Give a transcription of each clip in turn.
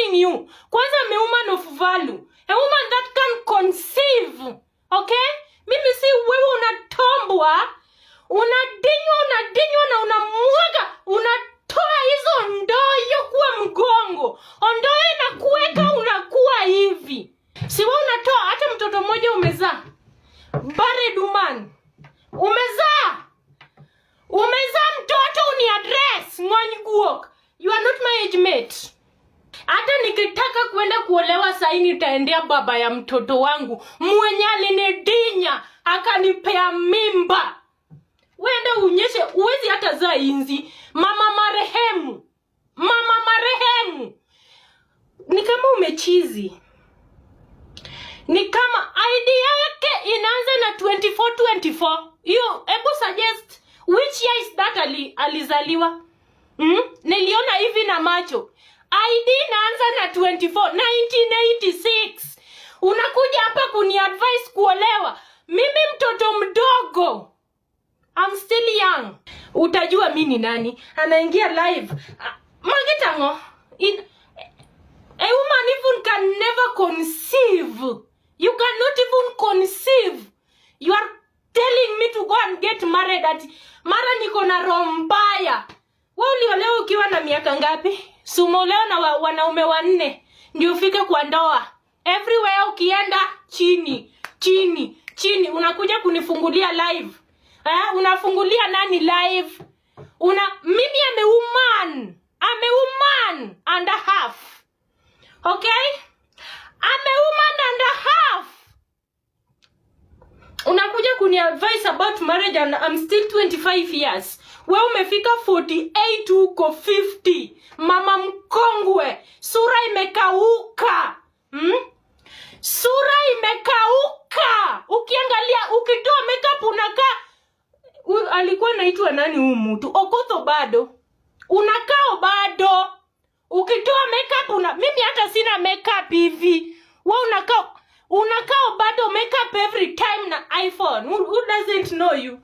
telling you. Kwanza I'm a woman of value. A woman that can conceive. Okay? Mimi si wewe unatombwa. Unadinywa na unamwaga. Unatoa hizo ndoo kwa mgongo. Ondoa na kuweka unakuwa hivi. Si wewe unatoa hata mtoto mmoja umezaa. Married woman. Umezaa mtoto uniaddress ng'ony guok. You are not my age mate. Hata nikitaka kwenda kuolewa sasa nitaendea baba ya mtoto wangu mwenye alinidinya akanipea mimba. Wenda unyeshe uwezi hata zaa inzi. Mama marehemu. Ni kama umechizi. Ni kama idea yake inaanza na 24. You able suggest which year is that alizaliwa? Niliona hivi na macho. ID inaanza na 24 1986. Unakuja hapa kuniadvise kuolewa. Mimi mtoto mdogo. I'm still young. Utajua mimi ni nani. Anaingia live. Magitango. A woman even can never conceive. You cannot even conceive. You are telling me to go and get married at mara niko na roho mbaya. Wewe uliolewa ukiwa na miaka ngapi? Sumolewa na wanaume 4 ndio ufike kwa ndoa. Everywhere ukienda chini. Unakuja kunifungulia live. Unafungulia nani live? Mimi am a woman and a half. Okay? I'm a woman and a half. Unakuja kuni-advise about marriage and I'm still 25 years. Wewe umefika 48 uko 50. Mama mkongwe. Sura imekauka. Sura imekauka. Ukiangalia, ukitoa makeup unakaa. Alikuwa anaitwa nani huyu mtu? Okotho bado. Unakaa bado. Ukitoa makeup mimi hata sina makeup hivi. Wewe unakaa bado makeup every time na iPhone. Who doesn't know you?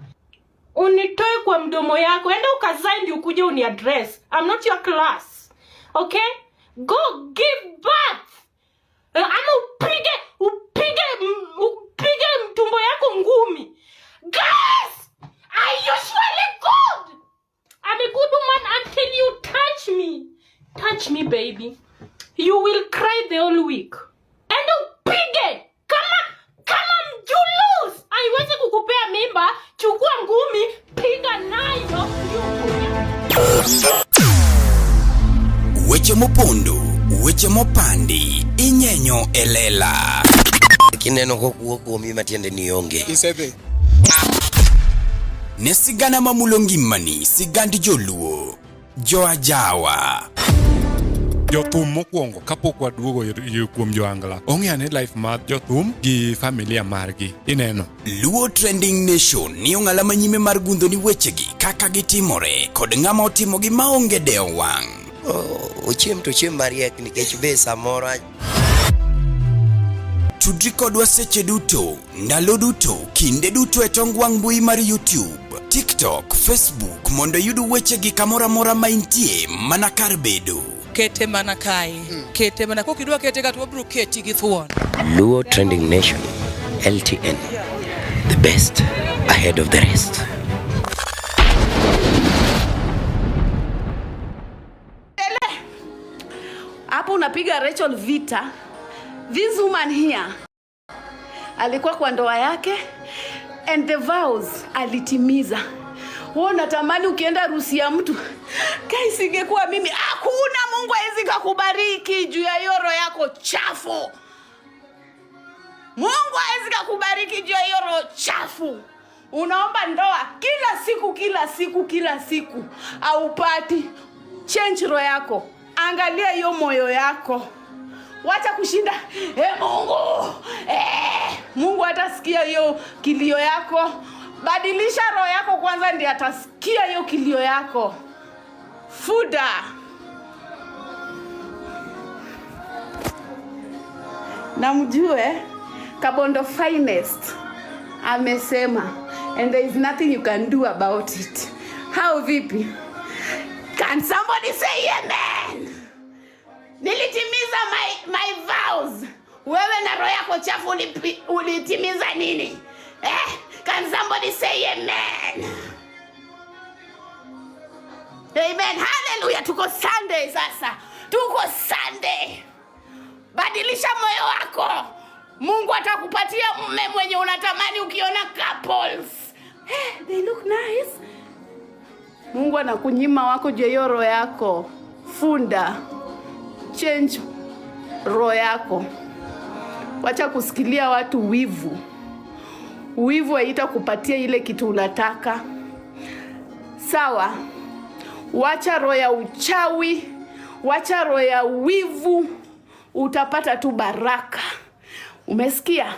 Unitoe kwa mdomo yako. Enda ukazae ndio ukuje uniaddress. I'm not your class. Okay? Go give birth. Ama upige mtumbo yako ngumi. Guys, are you surely good? I'm a good woman until you touch me. Touch me, baby. You will cry the whole week. And upige. Kama mjulus. Haiwezi kukupea mimba. Chukua ngumi. Piga nayo. Weche mopondo. Weche mopandi. Inyenyo elela. Kineno kokuoko mi matiende nionge. Isebe. Nesigana mamulongimani. Sigandi joluo. Joajawa. Jothum mokwongo kapok waduogo kuom joangla. Ong'eane life mar jothum gi familia margi. Ineno. Luo Trending Nation ni ong'ala manyime mar gundo ni wechegi kaka gitimore kod ng'ama otimogi maonge deo wang'. Ochiem mariek nikech be samora. Tudri kodwa seche duto, ndalo duto, kinde duto e tong wang' mbui mar YouTube, TikTok, Facebook mondo yudu wechegi kamora maintie mana kar bedo. Kete mana kai. Kete mana kokidwa kete ka to bro keti gi thuon. Luo Trending Nation, LTN. The best ahead of the rest. Hapo unapiga Rachel vita. This woman here alikuwa kwa ndoa yake and the vows alitimiza. Wewe unatamani ukienda harusi ya mtu kai ingekuwa mimi, hakuna Mungu hawezi kukubariki juu ya hiyo roho yako chafu. Mungu hawezi kukubariki juu ya hiyo roho chafu. Unaomba ndoa kila siku haupati. Change roho yako. Angalia hiyo moyo yako. Wacha kushinda Mungu. Mungu atasikia hiyo kilio yako. Badilisha roho yako kwanza ndiye atasikia hiyo kilio yako. Fuda. Na mjue Kabondo Finest amesema and there is nothing you can do about it. How vipi? Can somebody say amen? Nilitimiza my vows. Wewe na roho yako chafu ulitimiza nini? Can somebody say amen? Amen. Hallelujah. Tuko Sunday sasa. Tuko Sunday. Badilisha moyo wako. Mungu atakupatia mume mwenye unatamani ukiona couples. They look nice. Mungu anakunyima wako je roho yako. Funda. Change roho yako. Wacha kusikilia watu wivu. Wivu haitakupatia ile kitu unataka. Sawa? Wacha roho ya uchawi, wacha roho ya wivu, utapata tu baraka. Umesikia?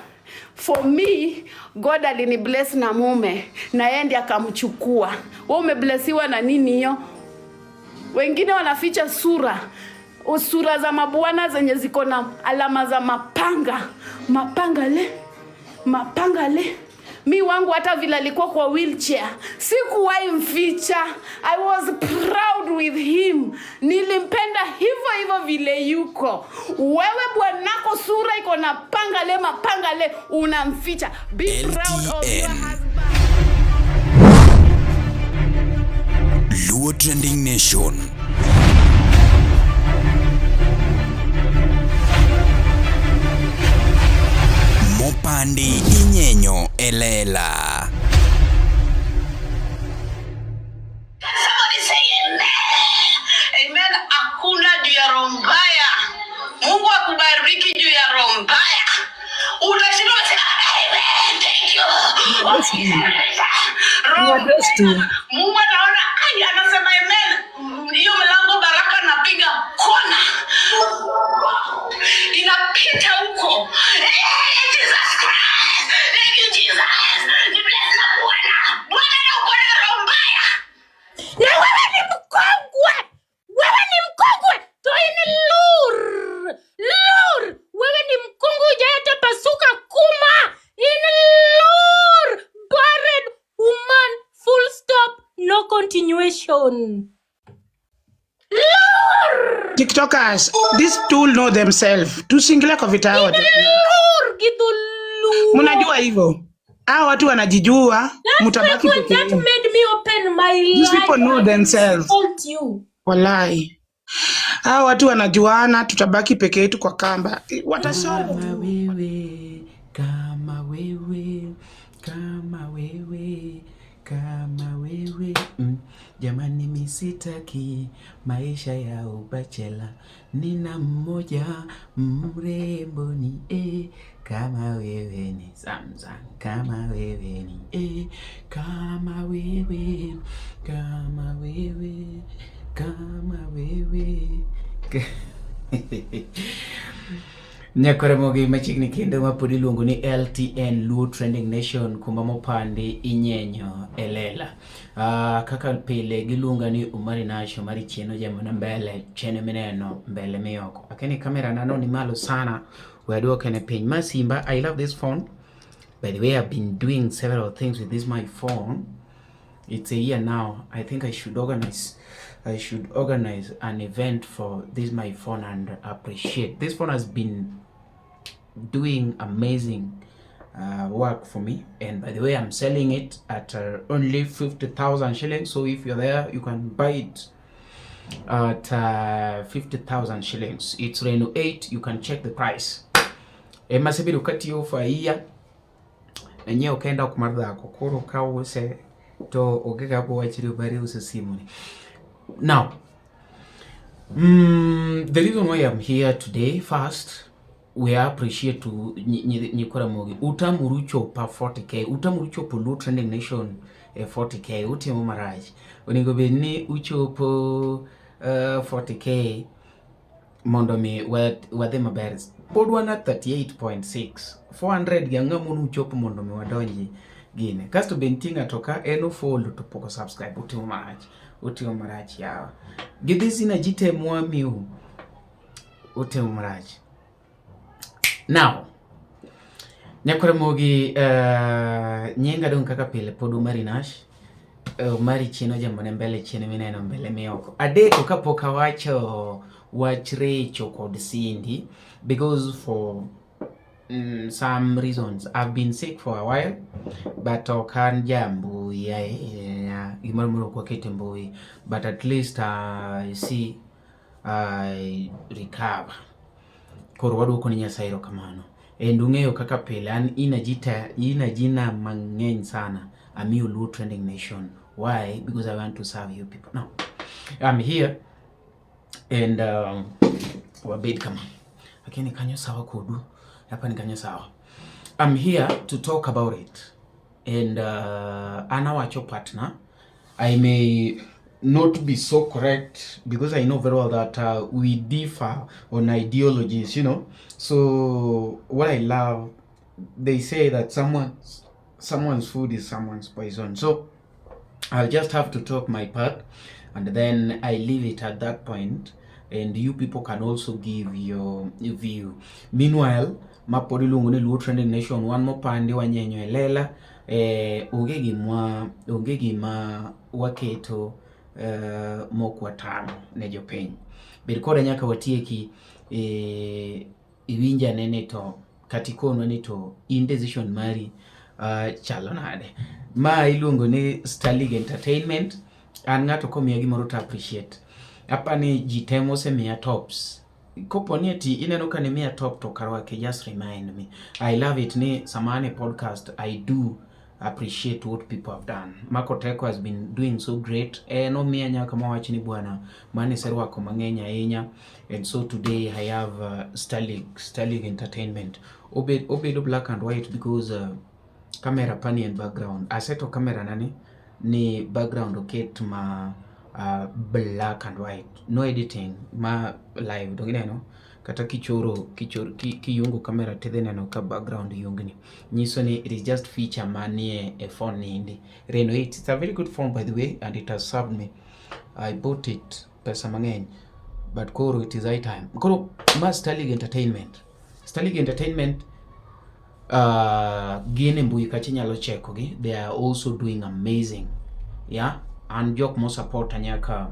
For me, God alinibless na mume na yeye ndiye akamchukua. Wewe umeblessiwa na nini hiyo? Wengine wanaficha sura za mabwana zenye ziko na alama za mapanga. Mapanga le. Mi wangu hata vile alikuwa kwa wheelchair, sikuwahi mficha. I was proud with him. Nilimpenda hivyo vile yuko. Wewe bwanako sura iko na mapanga le unamficha. Be proud of your husband. Luo Trending Nation. Mopandi Inyenyo Elela. Somebody say amen. Amen. Hakuna juu ya roho mbaya. Mungu akubariki juu ya roho mbaya. Unashinda kusema amen. Thank you. Mungu anaona anasema amen. Hiyo mlango baraka napiga kona. Inapita huko. Jesus Christ. Thank you Jesus. Ni bless na Bwana. Bwana na uko na roho mbaya. Na wewe ni mkongwe. Toini lur. Wewe ni mkongwe hujata pasuka kuma. In lur. Barren woman. Full stop. No continuation. Lur. TikTokers, this tool know themselves. Tusingile kwa vita hao. Mnajua hivyo. Hao watu wanajijua, mtabaki peke yenu. That made me open my life. These people know themselves. Wallahi. Hao watu wanajuana, tutabaki peke yetu kwa kamba. Watasoma kama wewe. Jamani misitaki maisha ya ubachela. Nina mmoja mrembo ni kama wewe ni Samsung, kama wewe ni kama wewe Nyakaramogi machigni kendo mapodi luongo ni LTN Luo Trending Nation kuma Mopandi Inyenyo Elela. Kaka pile gilunga ni Umari Nasho Mari Cheno Jamona mbele chene mineno mbele miyoko. Akini kamera nano ni malo sana weadua kene pin Masimba. I love this phone. By the way, I've been doing several things with this my phone. It's a year now. I think I should organize an event for this my phone and appreciate. This phone has been doing amazing work for me, and by the way, I'm selling it at only 50,000 shillings. So if you're there, you can buy it at 50,000 shillings. It's Reno 8. You can check the price. Masibi ukati yo for a year. Enye ukenda kumarda kokoro kawo se to ogega bo wachiri bari usesimuni. Now, the reason why I'm here today, first, we appreciate to Nyakaramogi. Utamurucho pa 40k, utamurucho po Luo Trending Nation 40k, utimu maraj. Unigobeni ucho po 40k, mondomi wade maberes. Podwana 38.6, 400 ganga munu ucho po mondomi wadonji gine. Kasto bentinga toka eno follow to poko subscribe, utimu maraj. Utio marachi yao. Gidisi na jite muamiu. Utio marachi. Now, Nyakaramogi nyenga don kaka pile podu marinash. Mari chino jambone mbele chino mineno mbele miyoko. Adeko kapo kawacho wach Recho kod Cindy, because for some reasons I've been sick for a while, but okan jambu gimoro kwa ketembui, but at least I see I recover. Koro waduoko ni Nyasaye erokamano. Ung'eyo kaka pile an ina jina mang'eny sana Amiyo Luo Trending Nation. Why? Because I want to serve you people. Now, I'm here and wabed kama. Lakini kanyo sawa kudu. Hapa ni kanyo sawa. I'm here to talk about it. And anawacho partner, I may not be so correct because I know very well that we differ on ideologies, you know. So what I love, they say that someone's food is someone's poison. So I'll just have to talk my part and then I leave it at that point, and you people can also give your view. Meanwhile, mapodi lungu ni Luo Trending Nation one more pande wanyenyo elela ongegi ma waketo mokwa tano nejo piny birikore nyaka watieki iwinja nene to katikono ni to indecision mari chalo nade. Ma iluongo ni Starling Entertainment. An ng'ato komiya gimoro to appreciate. Hapa ni jitemo semia tops. Kopo ni ati ineno ka ni mia top to karwake, just remind me. I love it ni samane podcast. I do appreciate what people have done. Marco Teko has been doing so great. No miya nyaka mawachini bwana mani serwa ko mang'enya ahinya. And so today I have Starling Entertainment. Obedo black and white because camera pani and background. Aseto camera nani ni background oket ma black and white. No editing. Ma live. Dogine no? Kata kiyungo camera tedhene no ka background yungni. Nyiso ni it is just feature manie a phone ni Reno 8. It's a very good phone by the way, and it has served me. I bought it pesa mang'eny, but koro it is high time. Koro ma Starling Entertainment. Starling Entertainment gine mbui kachi nyalo cheko gi. They are also doing amazing. Yeah, and jok mo support anyaka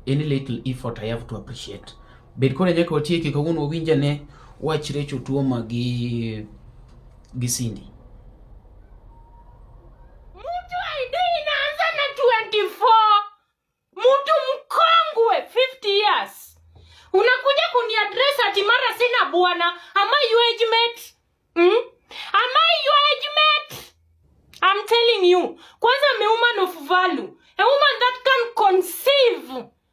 any little effort I have to appreciate. Bet kore nyaka watieki kawuono winja ne wach Recho tuo gi Cindy. Mtu ID inaanza na 24. Mtu mkongwe 50 years. Unakuja kuniaddress ati mara sina bwana. Am I your age mate? Am I your age mate? I'm telling you. Kwanza me woman of value. A woman that can conceive.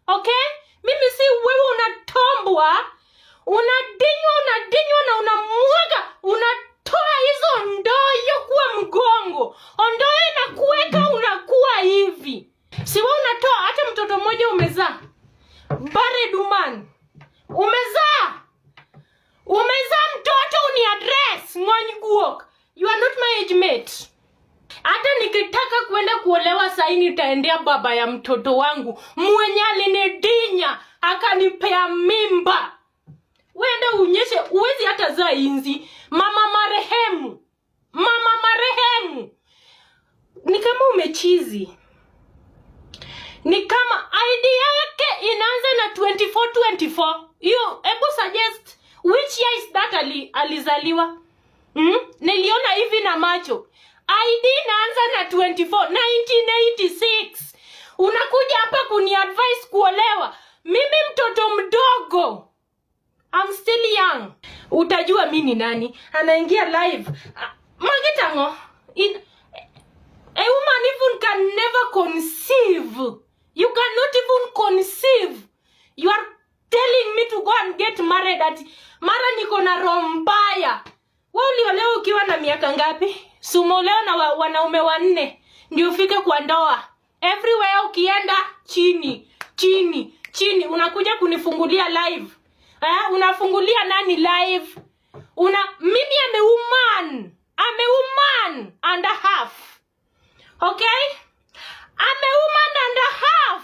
Okay? Mimi si wewe unatombwa. Unadinywa na unamwaga. Unatoa hizo ndoo kuwa mgongo. Ondoo inakuweka unakuwa hivi. Si wewe unatoa hata mtoto mmoja umezaa. Bare duman. Umezaa mtoto uniaddress ng'ony guok. You are not my age mate. Hata nikitaka kwenda kuolewa sahi nitaendea baba ya mtoto wangu mwenye alinidinya akanipea mimba. Wenda unyeshe uwezi hata zaa inzi. Mama marehemu. Ni kama umechizi. Ni kama ID yake inaanza na 24. You ebu suggest which year is that alizaliwa? Niliona hivi na macho. ID inaanza na 24, 1986. Unakuja hapa kuniadvise kuolewa. Mimi mtoto mdogo. I'm still young. Utajua mimi ni nani. Anaingia live. Magitango. A woman even can never conceive. You cannot even conceive. You are telling me to go and get married at mara niko na roho mbaya. Wewe uliolewa ukiwa na miaka ngapi? Sumolewa na wanaume 4 ndio ufike kwa ndoa. Everywhere ukienda chini. Unakuja kunifungulia live. Unafungulia nani live? Mimi am a woman and a half. Okay? I'm a woman and a half.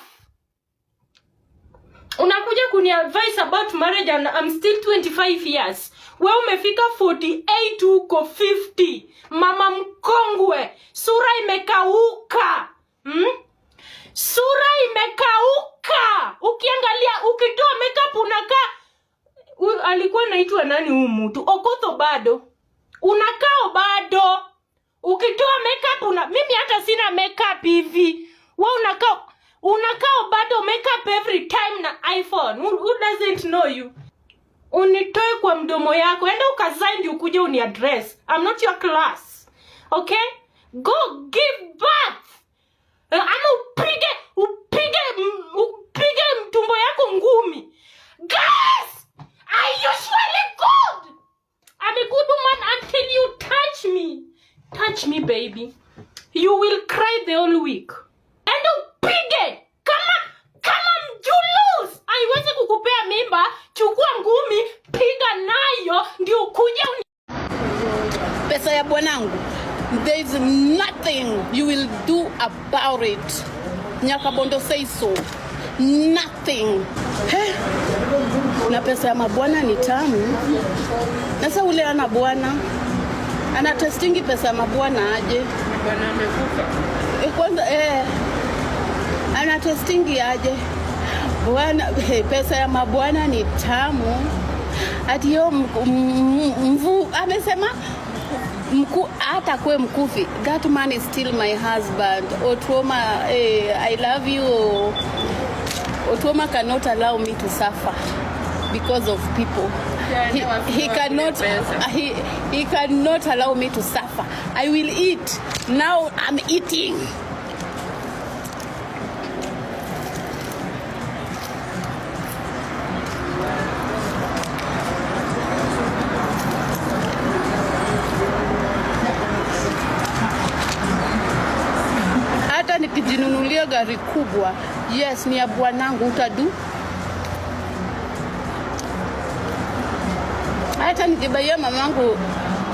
Unakuja kuni-advise about marriage and I'm still 25 years. Wewe umefika 48 uko 50. Mama mkongwe. Sura imekauka. Sura imekauka. unakaa ukiangalia, ukitoa makeup unakaa. Alikuwa naitwa nani huyu mtu? Okotho bado. Unakaa bado. Ukitoa makeup mimi hata sina makeup hivi. Wewe unakaa bado makeup every time na iPhone. Who doesn't know you? Unitoe kwa mdomo yako. Enda ukazae ndio ukuje uniaddress. I'm not your class. Okay? Go give birth. Ama upige mtumbo yako ngumi. Guys, are you surely good? I'm a good woman until you touch me. Touch me, baby. You will cry the whole week. And upige. Kama mjulus. Haiwezi kukupea mimba. Chukua ngumi. Piga nayo. Ndio ukuje pesa ya bwanangu. There is nothing you will do about it. Nyakabondo say so. Nothing. Na pesa ya mabwana ni tamu. Sasa ule ana bwana ana testingi pesa ya mabwana aje? Bwana amekufa. Kwanza ana testingi aje? Bwana pesa ya mabwana ni tamu. Ati yo mvu amesema hata kwe mkufi. That man is still my husband. Otuoma I love you. Otuoma cannot allow me to suffer because of people. He cannot allow me to suffer. I will eat. Now I'm eating. Hata nikijinunulia gari kubwa, yes, ni ya bwanangu, utadu. Hata nikibaia mamangu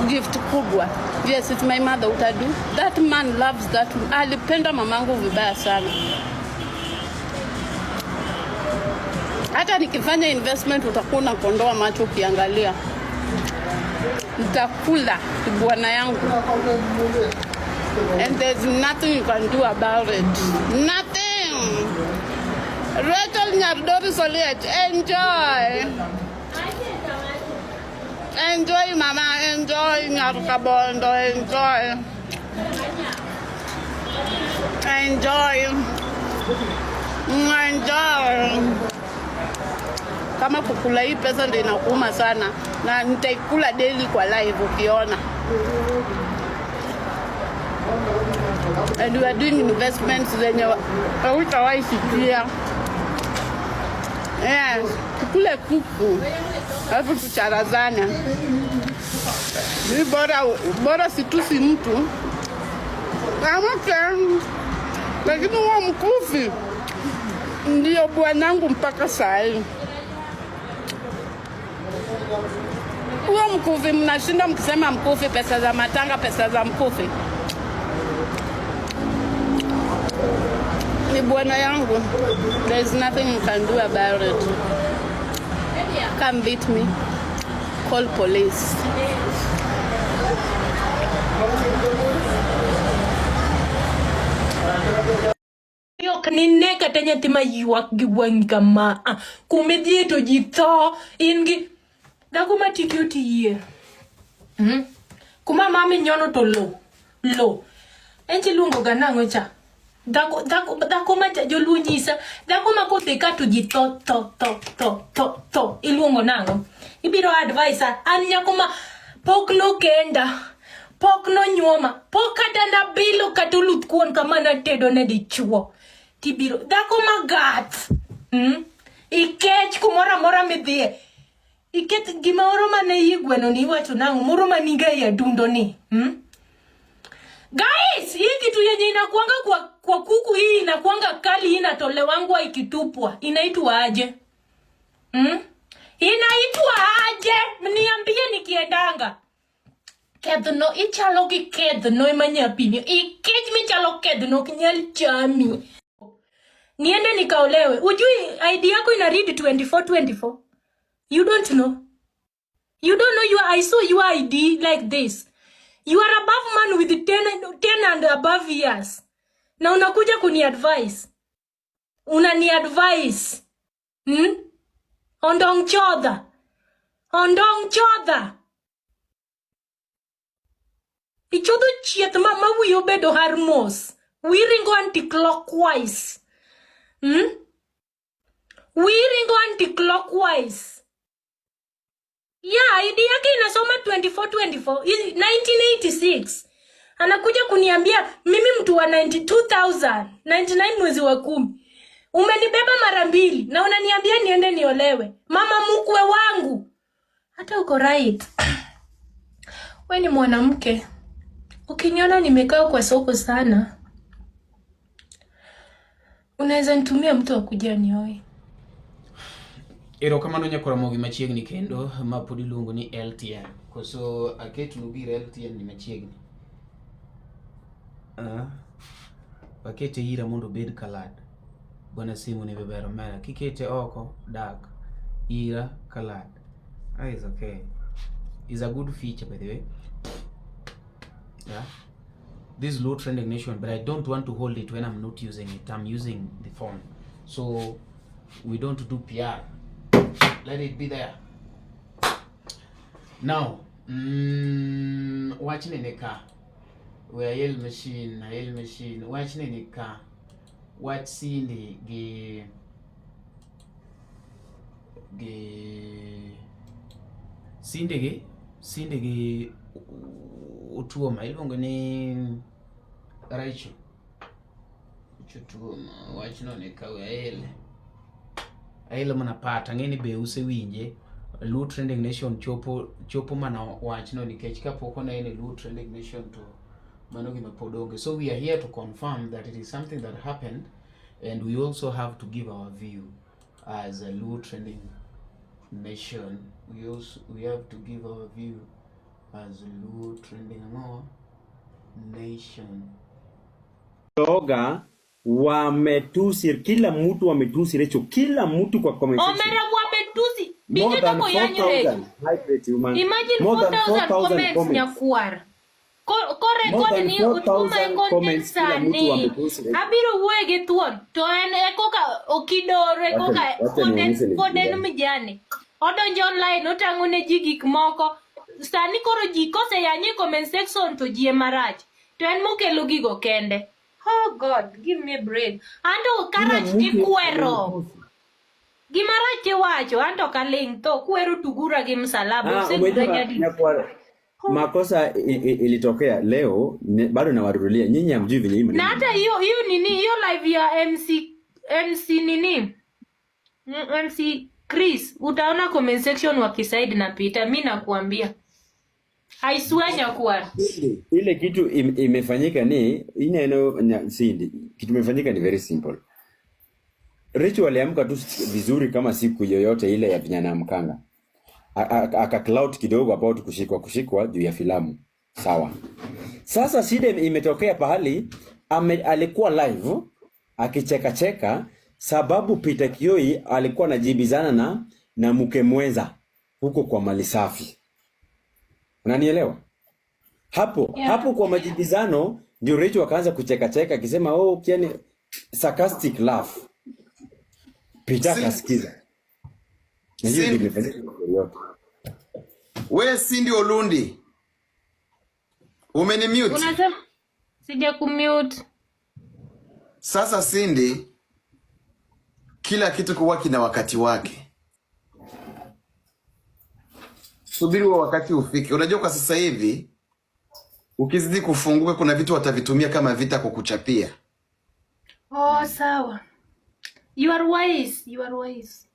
gift kubwa, yes, it's my mother, utadu. That man loves that. Alipenda mamangu vibaya sana. Hata nikifanya investment utakuwa kondoa macho ukiangalia. Nitakula bwana yangu. And there's nothing you can do about it. Nothing. Rachel Nyardori Soliet, enjoy. Enjoy, mama, enjoy Nyarukabondo, enjoy. Enjoy. Enjoy. Kama kukula hii pesa ndio inakuuma sana. Na nitaikula daily kwa live ukiona. And we are doing investments zenye hautawahi fikiria. Yes, tukule kuku. Alafu tucharazana. Ni bora situsi mtu. Lakini huo mkufi ndio bwanangu mpaka saa hii. Huo mkufi mnashinda mkisema mkufi, pesa za matanga, pesa za mkufi. Ni bwana yangu. There is nothing you can do about it. Come beat me. Call police. Yo kanine katanya tima yuak giwang kama kumedhi to jitho ingi dago matiki ye. Kuma mami nyono to lo enchi lungo ganango cha dako macha jolunyisa dako makote ka to jitho to ilungo nango ibiro advisor an nyakoma poklo kenda pokno nyoma pokata na bilo katulut kuon kamana tedo ne dichuo tibiro dako magat ikech kumora mora midhie iket gimoro mane igweno ni wacho nango moro maninga ya dundo ni Guys, hii kitu yenye inakuanga kwa kuku hii inakuanga kali inatolewangwa ikitupwa. Inaitwa aje? Inaitwa aje? Mniambie nikiendanga. Kedno ichalogi kedno imanya pinyo. Ikech michalo kedno kinyal chami. Niende nikaolewe. Ujui ID yako ina read 24. You don't know. You don't know I saw your ID like this. You are above man with 10 and above years. Na unakuja kuni advise. unani advice. Ondong chodha. Ichodho chieth ma wiyo bedo harmos. Wiringo anti-clockwise. Wiringo anti-clockwise. Yeah, ID yake inasoma 24 1986. Anakuja kuniambia mimi mtu wa 92,000, 99 mwezi wa 10. Umenibeba mara 2 na unaniambia niende niolewe. Mama mkwe wangu. Hata uko right. Wewe ni mwanamke. Ukiniona nimekaa kwa soko sana, unaweza nitumia mtu akuja nioe. Erokamano Nyakoromogi machiegni kendo ma pod iluongo ni LTN. Koso aketo nubiro LTN ni machiegni. Wakete ira mondo bed kalad. Bwana simu ni bebero mera. Kikete oko dark. Ira kalad. It's okay. It's a good feature by the way. Yeah. This is low trending nation, but I don't want to hold it when I'm not using it. I'm using the phone. So we don't do PR. Let it be there. Now, watching in a car. We're yell machine, watching in a car. Watch Cindy Cindy utuoma ilongo ni Raichu. Utuoma wachino ne kawe aile manapata ngeni be usewinje Low Trending Nation chopo mana wachino nikech kapoko na ene Low Trending Nation to mano gima podonge. So we are here to confirm that it is something that happened, and we also have to give our view as a Low Trending Nation. We have to give our view as a Low Trending Nation. Toga wametusi, kila mtu wametusi Recho, kila mtu kwa comment section. Omera wametusi. Bingita ko yanyu Recho. Imagine 4,000 comments nyakwara. Kore ni utuma content sani. Abiro wege tuon. To en ekoka okidoro ekoka koden mijane. Odonjo online otangone ji gik moko. Sani koro ji kose yanyi comment section to ji marach. To en mokelo gigo kende. Oh God, give me a break. Ando karach kikwero. Gimarach wacho anto kaling to kwero tugura gi msalaba makosa ilitokea leo bado nawarudia nyinyi hamjui vile hii. Na hata hiyo nini hiyo live ya MC nini? MC Chris utaona comment section wakisaid na Peter, mimi nakuambia. I swear Nyakwara. Ile kitu imefanyika ni Cindy. Kitu imefanyika ni very simple. Rachel aliamka tu vizuri kama siku yoyote ile ya vijana mkanga. Aka cloud kidogo about kushikwa juu ya filamu. Sawa. Sasa shida imetokea pahali alikuwa live akicheka sababu Peter Kioi alikuwa anajibizana na mke mwenza huko kwa mali safi. Unanielewa? Hapo kwa majibizano ndio Rachel akaanza kucheka akisema kiani sarcastic laugh. Peter kasikiza. Wewe Cindy Olundi. Umenimute. Unasema sija kumute. Sasa Cindy, kila kitu kwa kina wakati wake. Subiri wakati ufike. Unajua kwa sasa hivi ukizidi kufunguka kuna vitu watavitumia kama vita kukuchapia. Oh, sawa. You are wise.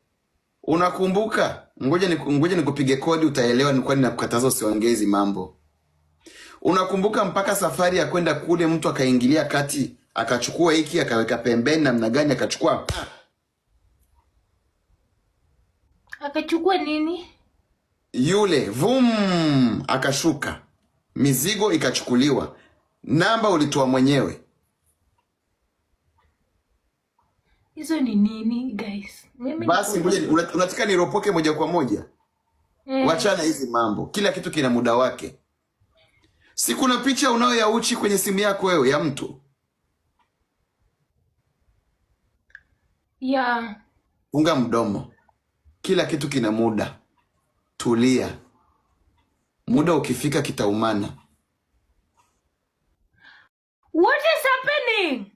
Unakumbuka? Ngoja nikupige kodi utaelewa ni kwa nini nakukataza usiongeze mambo. Unakumbuka mpaka safari ya kwenda kule mtu akaingilia kati, akachukua hiki akaweka pembeni namna gani akachukua? Akachukua nini? Yule akashuka. Mizigo ikachukuliwa. Namba ulitoa mwenyewe. Hizo ni nini guys? Basi unataka niropoke moja kwa moja? Wachana hizi mambo. Kila kitu kina muda wake. Si kuna picha unayo ya uchi kwenye simu yako wewe ya mtu? Yeah. Funga mdomo. Kila kitu kina muda. Tulia. Muda ukifika kitaumana. What is happening?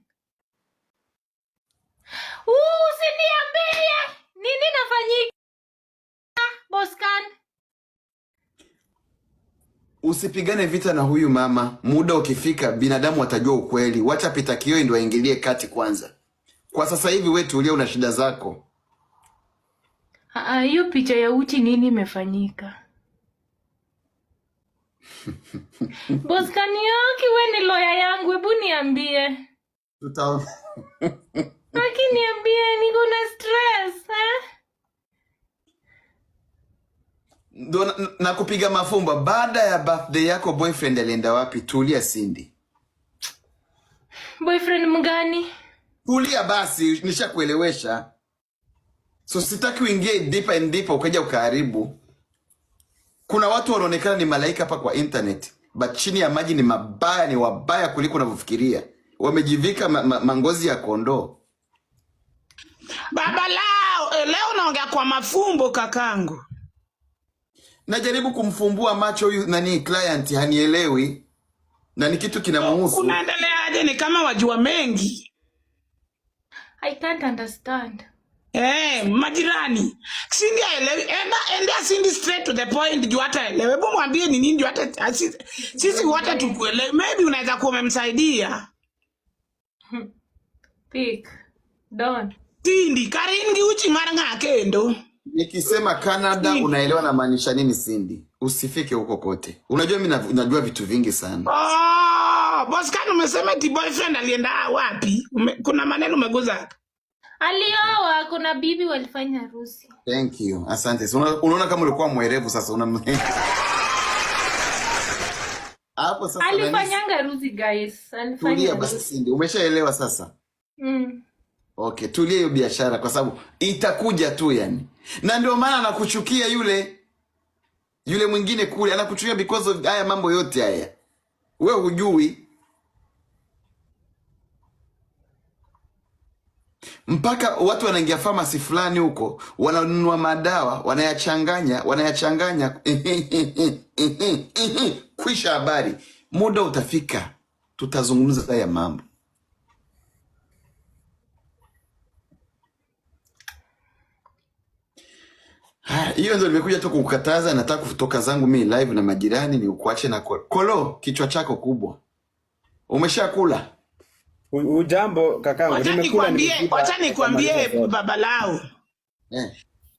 Usiniambie nini nafanyika, Boscan. Usipigane vita na huyu mama. Muda ukifika binadamu watajua ukweli. Wacha Peter Kioi ndio aingilie kati kwanza. Kwa sasa hivi wewe tulia, una shida zako. Hiyo picha ya uchi nini imefanyika? Boscan yoki, wewe ni lawyer yangu, hebu niambie. Tutaona. Lakini niambie, niko na stress, Ndo na kupiga mafumba. Baada ya birthday yako boyfriend alienda wapi? Tulia Cindy. Boyfriend mgani? Tulia basi, nishakuelewesha. So sitaki uingie deeper and deeper ukaja ukaharibu. Kuna watu wanaonekana ni malaika hapa kwa internet, but chini ya maji ni mabaya, ni wabaya kuliko unavyofikiria. Wamejivika mangozi ya kondoo. Baba lao, leo naongea kwa mafumbo kakangu. Najaribu kumfumbua macho huyu nani client, hanielewi. Na ni kitu kinamuhusu. Unaendeleaje? Ni kama wajua mengi. I can't understand. Majirani. Cindy aelewi. Enda Cindy straight to the point, juu hata elewe. Hebu mwambie ni nini juu hata sisi wote tukuelewe. Maybe unaweza kuwa umemsaidia. Pick. Don. Cindy, karingi uchi maranga kendo. Nikisema Canada unaelewa na maanisha nini Cindy? Usifike huko kote. Unajua mimi najua vitu vingi sana. Boscan, umesema ti boyfriend alienda wapi? Kuna maneno umeguza. Alioa, kuna bibi walifanya harusi. Thank you. Asante. Unaona kama ulikuwa mwerevu sasa hapo sasa. Alifanyanga harusi guys. Tulia basi Cindy. Umeshaelewa sasa? Okay, tulia hiyo biashara kwa sababu itakuja tu yani. Na ndio maana anakuchukia yule mwingine kule, anakuchukia because of haya mambo yote haya. Wewe hujui. Mpaka watu wanaingia pharmacy fulani huko, wananunua madawa, wanayachanganya. Kwisha habari. Muda utafika. Tutazungumza haya mambo. Hiyo ndio nimekuja tu kukataza. Nataka kutoka zangu mimi live na majirani, ni ukuache na Kolo, kichwa chako kubwa. Umeshakula? Ujambo kakangu, nimekula. Wacha nikwambie baba lao.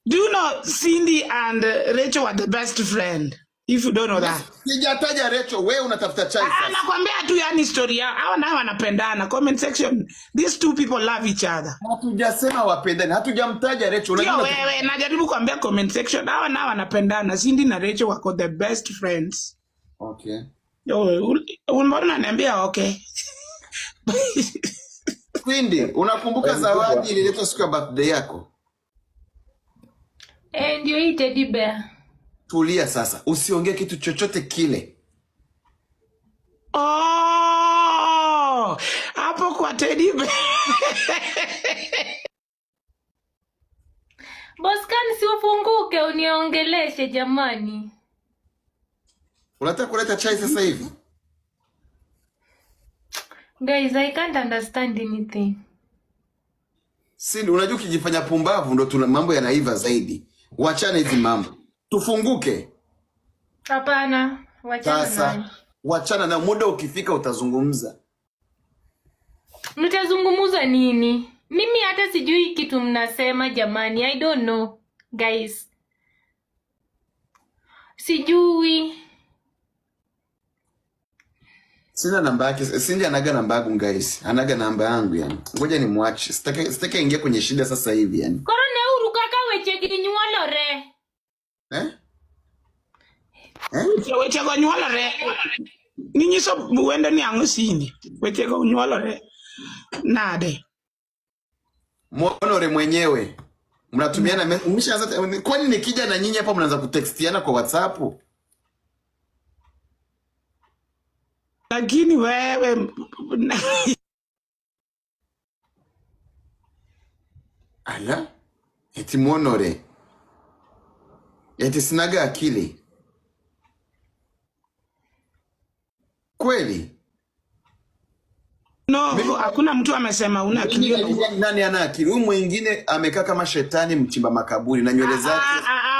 Do you know Cindy and Rachel were the best friend? If you don't know that. Sijataja Rachel, wewe unatafuta chai sasa. Nakwambia tu yani historia. Hao nao wanapendana. Comment section. These two people love each other. Hatujasema wapendane. Hatujamtaja Rachel. Unajua wewe, najaribu kuambia comment section. Hao nao wanapendana. Cindy na Rachel wako the best friends. Okay. Mbona unaniambia okay? Cindy, unakumbuka zawadi ililetwa siku ya birthday yako? Ndio hii teddy bear. Tulia sasa, usiongee kitu chochote kile. Hapo kwa teddy bear. Boscan, si ufunguke uniongeleshe jamani. Unataka kuleta chai sasa hivi? Guys, I can't understand anything. Cindy, unajua ukijifanya pumbavu ndo tuna mambo yanaiva zaidi. Wachana hizi mambo. Tufunguke. Hapana, wachana sasa. Wachana na muda ukifika utazungumza. Mtazungumuza nini? Mimi hata sijui kitu mnasema jamani. I don't know, guys. Sijui. Sina namba yake. Cindy anaga namba yangu guys. Anaga namba yangu yani. Ngoja ni muache. Sitaki ingia kwenye shida sasa hivi yani. Korone uru kaka weche ginyuolo re. Weche go nyuolo re. Ninyiso uende ni ang'o Cindy? Weche go nyuolo re. Nade. Mwonore mwenyewe. Mnatumiana umeshaanza. Kwani nikija na nyinyi hapa mnaanza kutextiana kwa WhatsApp? Lakini wewe Ala, eti muonore. Eti sinaga akili. Kweli? No, hakuna mtu amesema una akili. Nani ana akili? Huyu mwingine amekaa kama shetani mchimba makaburi na nywele zake.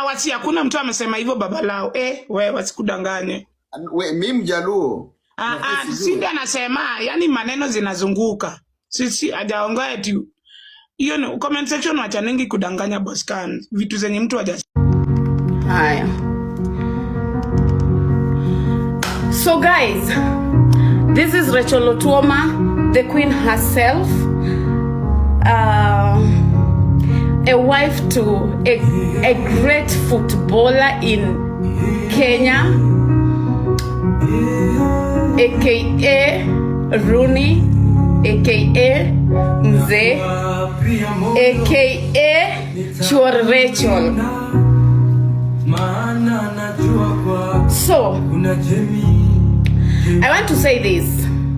Wasi hakuna mtu amesema hivyo baba lao. Wewe wasikudanganye. Mimi Mjaluo. Cindy anasema yani maneno zinazunguka. Sisi hajaongea eti hiyo ni comment section wacha nengi kudanganya boss can. Vitu zenye mtu haja. Haya. So guys, this is Rachel Otuoma, the queen herself, a wife to a great footballer in Kenya, aka Rooney, aka Mzee, aka Chor Rachel. So I want to say this.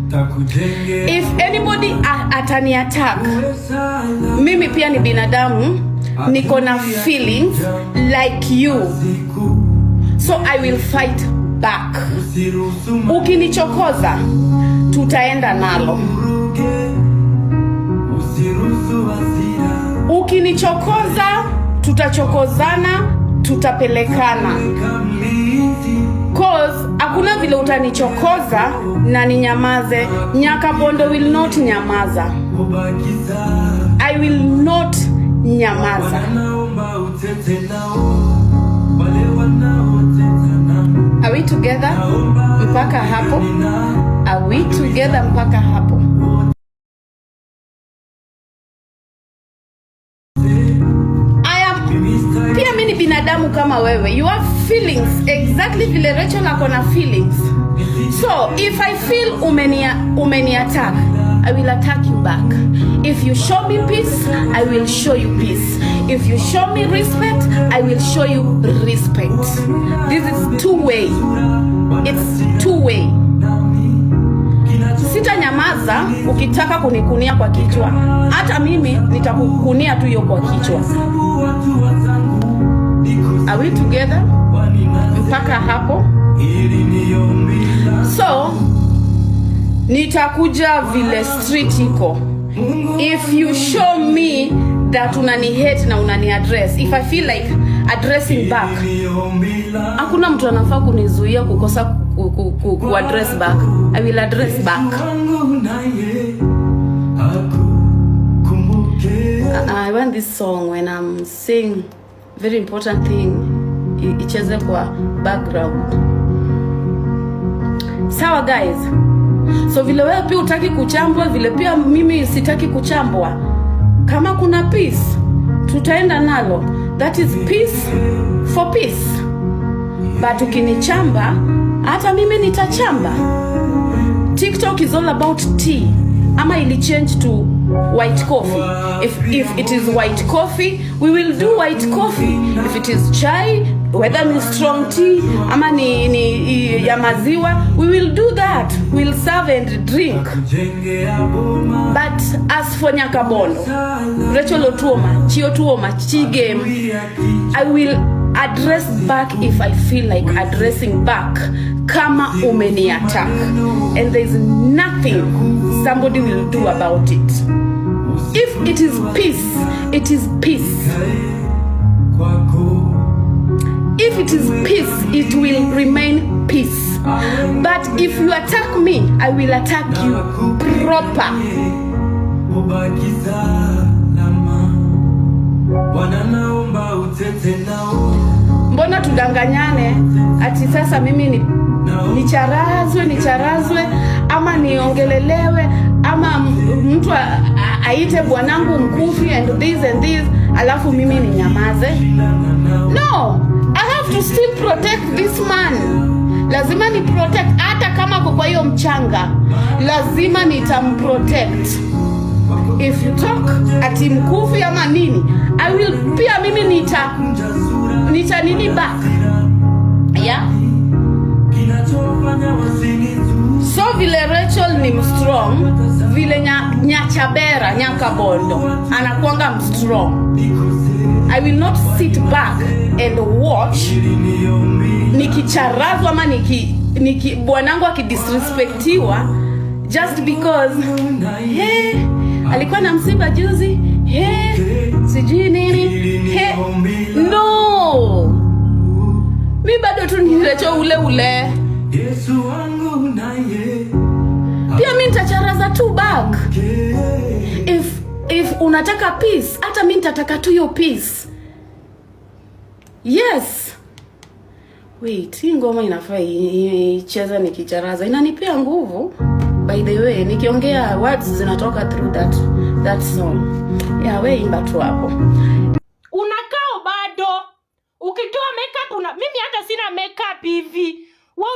If anybody atani attack, mimi pia ni binadamu, niko na feelings like you. So I will fight back. Ukinichokoza, tutaenda nalo. Ukinichokoza, tutachokozana, tutapelekana. Cause hakuna vile utanichokoza na ninyamaze. Nyakabondo will not nyamaza. I will not nyamaza. Are we together mpaka hapo? Are we together mpaka hapo? Pia mimi ni binadamu kama wewe. You have feelings exactly vile Rachel akona feelings. So if I feel umeni attack, I will attack you back. If you show me peace, I will show you peace. If you show me respect, I will show you respect. This is two-way. It's two-way. Sita nyamaza ukitaka kunikunia kwa kichwa. Hata mimi nitakukunia tu hiyo kwa kichwa. Are we together? Mpaka hapo? So, nitakuja vile street iko. If you show me that unani hate na unani address, if I feel like addressing back, hakuna mtu anafaa kunizuia kukosa ku address back. I will address back. I want this song when I'm saying very important thing icheze kwa background. Sawa guys. So vile wewe pia utaki kuchambwa, vile pia mimi sitaki kuchambwa. Kama kuna peace, tutaenda nalo. That is peace for peace. But ukinichamba, hata mimi nitachamba. TikTok is all about tea. Ama ili change to white coffee. If it is white coffee, we will do white coffee. If it is chai, whether ni strong tea ama ni ya maziwa, we will do that. We'll serve and drink. But as for Nyakabondo, Rachel Otuoma, Chi Otuoma, Chi game, I will address back if I feel like addressing back. Kama umeni attack, and there is nothing somebody will do about it. If it is peace, it is peace. If it is peace, it will remain peace. But if you attack me, I will attack you proper. Mbona tudanganyane ati sasa mimi nicharazwe ama niongelelewe ama mtu aite bwanangu mkufi and this alafu mimi ni nyamaze? No, I have to still protect this man. Lazima ni protect hata kama kwa hiyo mchanga. Lazima nitamprotect. If you talk ati mkufi ama nini, I will pia mimi nita nini back. Yeah. So vile Rachel ni mstrong vile Nyachabera Nyakabondo anakuanga mstrong. I will not sit back and watch nikicharazwa ama bwanangu akidisrespectiwa just because alikuwa na msiba juzi, sijui nini, no. Mi bado tu nirecho ule. Pia mi nitacharaza tu back. If unataka peace, hata mi nitataka tu yo peace. Yes. Wait, hii ngoma inafaa icheza nikicharaza. Inanipea nguvu. By the way, nikiongea words zinatoka through that song. Yeah, we imba tu hapo. Unakao bado. Ukitoa makeup mimi hata sina makeup hivi. Wewe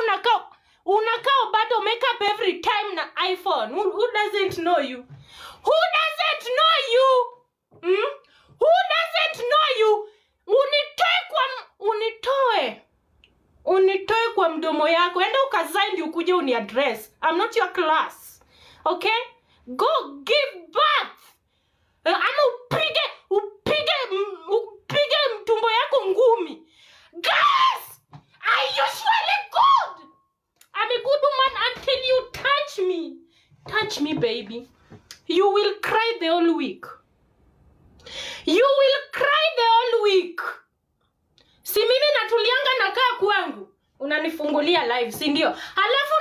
unakao bado makeup every time na iPhone. Who doesn't know you? Who doesn't know you? Who doesn't know you? Unitoe kwa mdomo yako. Enda ukazae ndio ukuje uniaddress. I'm not your class. Okay? Go give birth. Ama upige mtumbo yako ngumi. Guys, are you surely good? I'm a good woman until you touch me. Touch me, baby. You will cry the whole week. You will cry the whole week. Si mimi natulianga nakaa kwangu. Unanifungulia live, si ndio? Alafu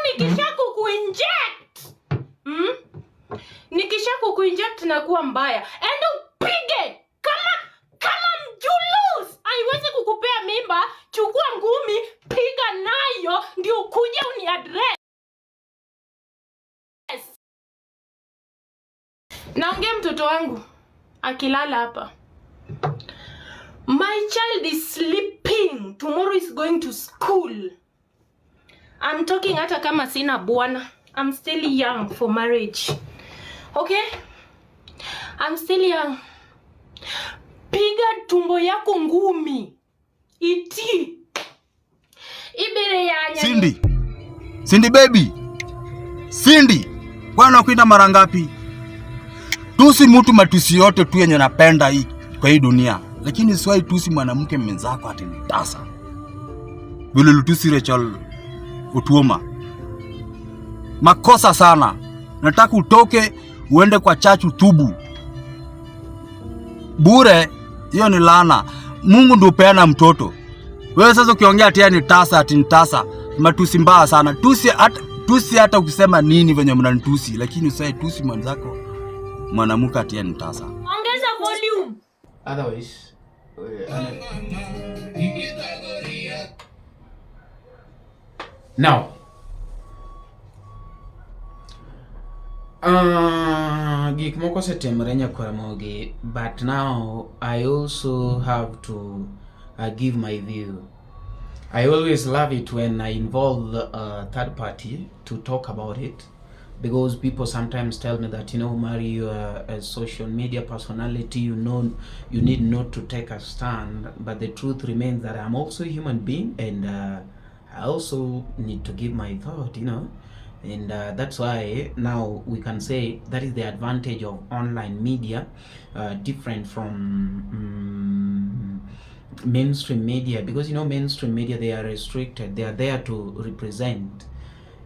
nikisha kukuinject na kuwa mbaya. Enda upige. Kama mjulus. Haiwezi kukupea mimba. Chukua ngumi, piga nayo ndio ukuje uniaddress. Naongea mtoto wangu akilala hapa. My child is sleeping. Tomorrow is going to school. I'm talking hata kama sina bwana. I'm still young for marriage. Okay? I'm still young. Piga tumbo yako ngumi. Iti. Ibire ya Cindy baby. Cindy. Bwana kuita mara ngapi? Tusi mtu matusi yote tu yenye napenda hii kwa hii dunia. Lakini siwai tusi mwanamke mwenzako ati ni tasa. Vile lutusi Rachel Otuoma. Makosa sana. Nataka utoke uende kwa church utubu. Bure, hiyo ni laana. Mungu ndio upeana mtoto. Wewe sasa ukiongea ati ni tasa ati ni tasa, matusi mbaya sana. Tusi hata ukisema nini venye mnanitusi, lakini usai tusi mwanzako mwanamke ati ni tasa. Ongeza volume. Otherwise, now, gik moko setemre Nyakaramogi, but now I also have to give my view. I always love it when I involve a third party to talk about it, because people sometimes tell me that, Mari, you are a social media personality, you need not to take a stand, but the truth remains that I'm also a human being, and I also need to give my thought, and that's why now we can say that is the advantage of online media, different from mainstream media, because mainstream media, they are restricted. They are there to represent,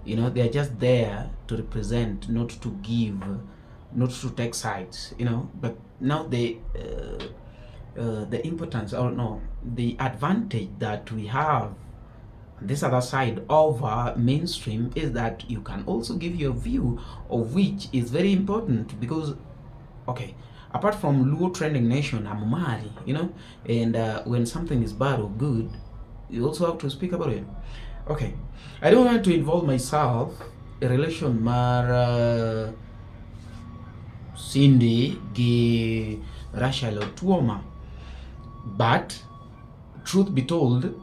they are just there to represent, not to give, not to take sides, but now the importance, or no, the advantage that we have this other side of mainstream is that you can also give your view, of which is very important, because okay, apart from Luo Trending Nation, I'm Mari, and when something is bad or good, you also have to speak about it. Okay, I don't want to involve myself in relation mar Cindy gi Rachel Otuoma, but truth be told,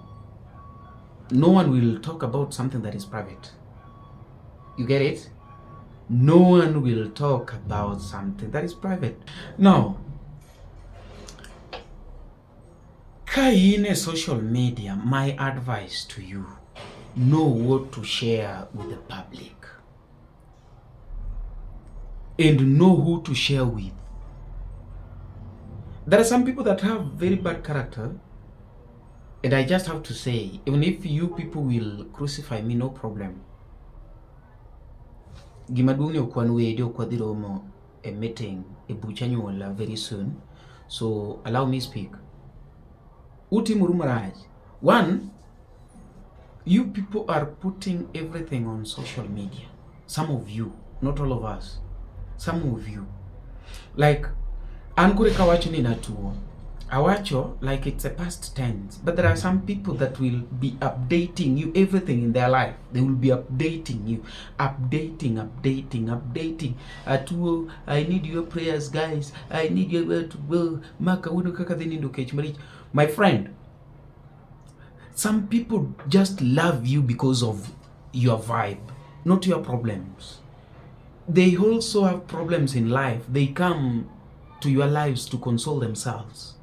no one will talk about something that is private. You get it? No one will talk about something that is private. Now, in social media, my advice to you, know what to share with the public. and know who to share with. There are some people that have very bad character, and I just have to say, even if you people will crucify me, no problem. Gimaduni okwanwe dio kwadiromo a meeting a buchanyuola very soon, so allow me speak. Uti Murumaraj, one, you people are putting everything on social media. Some of you, not all of us. Some of you, like Ankureka wacho ni natuo. Awacho like it's a past tense, but there are some people that will be updating you everything in their life. They will be updating you, updating. Atuo, I need your prayers, guys. I need your to go. Maka uno kaka denindo kech. My friend, some people just love you because of your vibe, not your problems. They also have problems in life. They come to your lives to console themselves.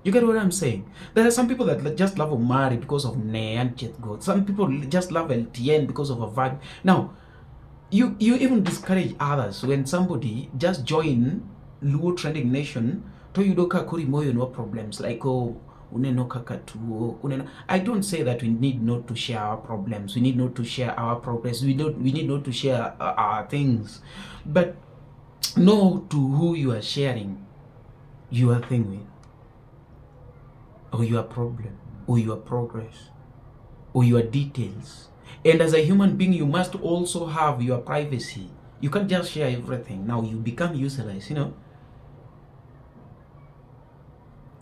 You get what I'm saying? There are some people that just love Omari because of Ne and Chet God. Some people just love LTN because of a vibe. Now, you even discourage others when somebody just join Luo Trending Nation. To you doka kuri moyo no problems like uneno kakatuo uneno. I don't say that we need not to share our problems. We need not to share our progress. We need not to share our things, but know to who you are sharing your thing with, or your problem, or your progress, or your details. And as a human being, you must also have your privacy. You can't just share everything. Now you become useless, you know.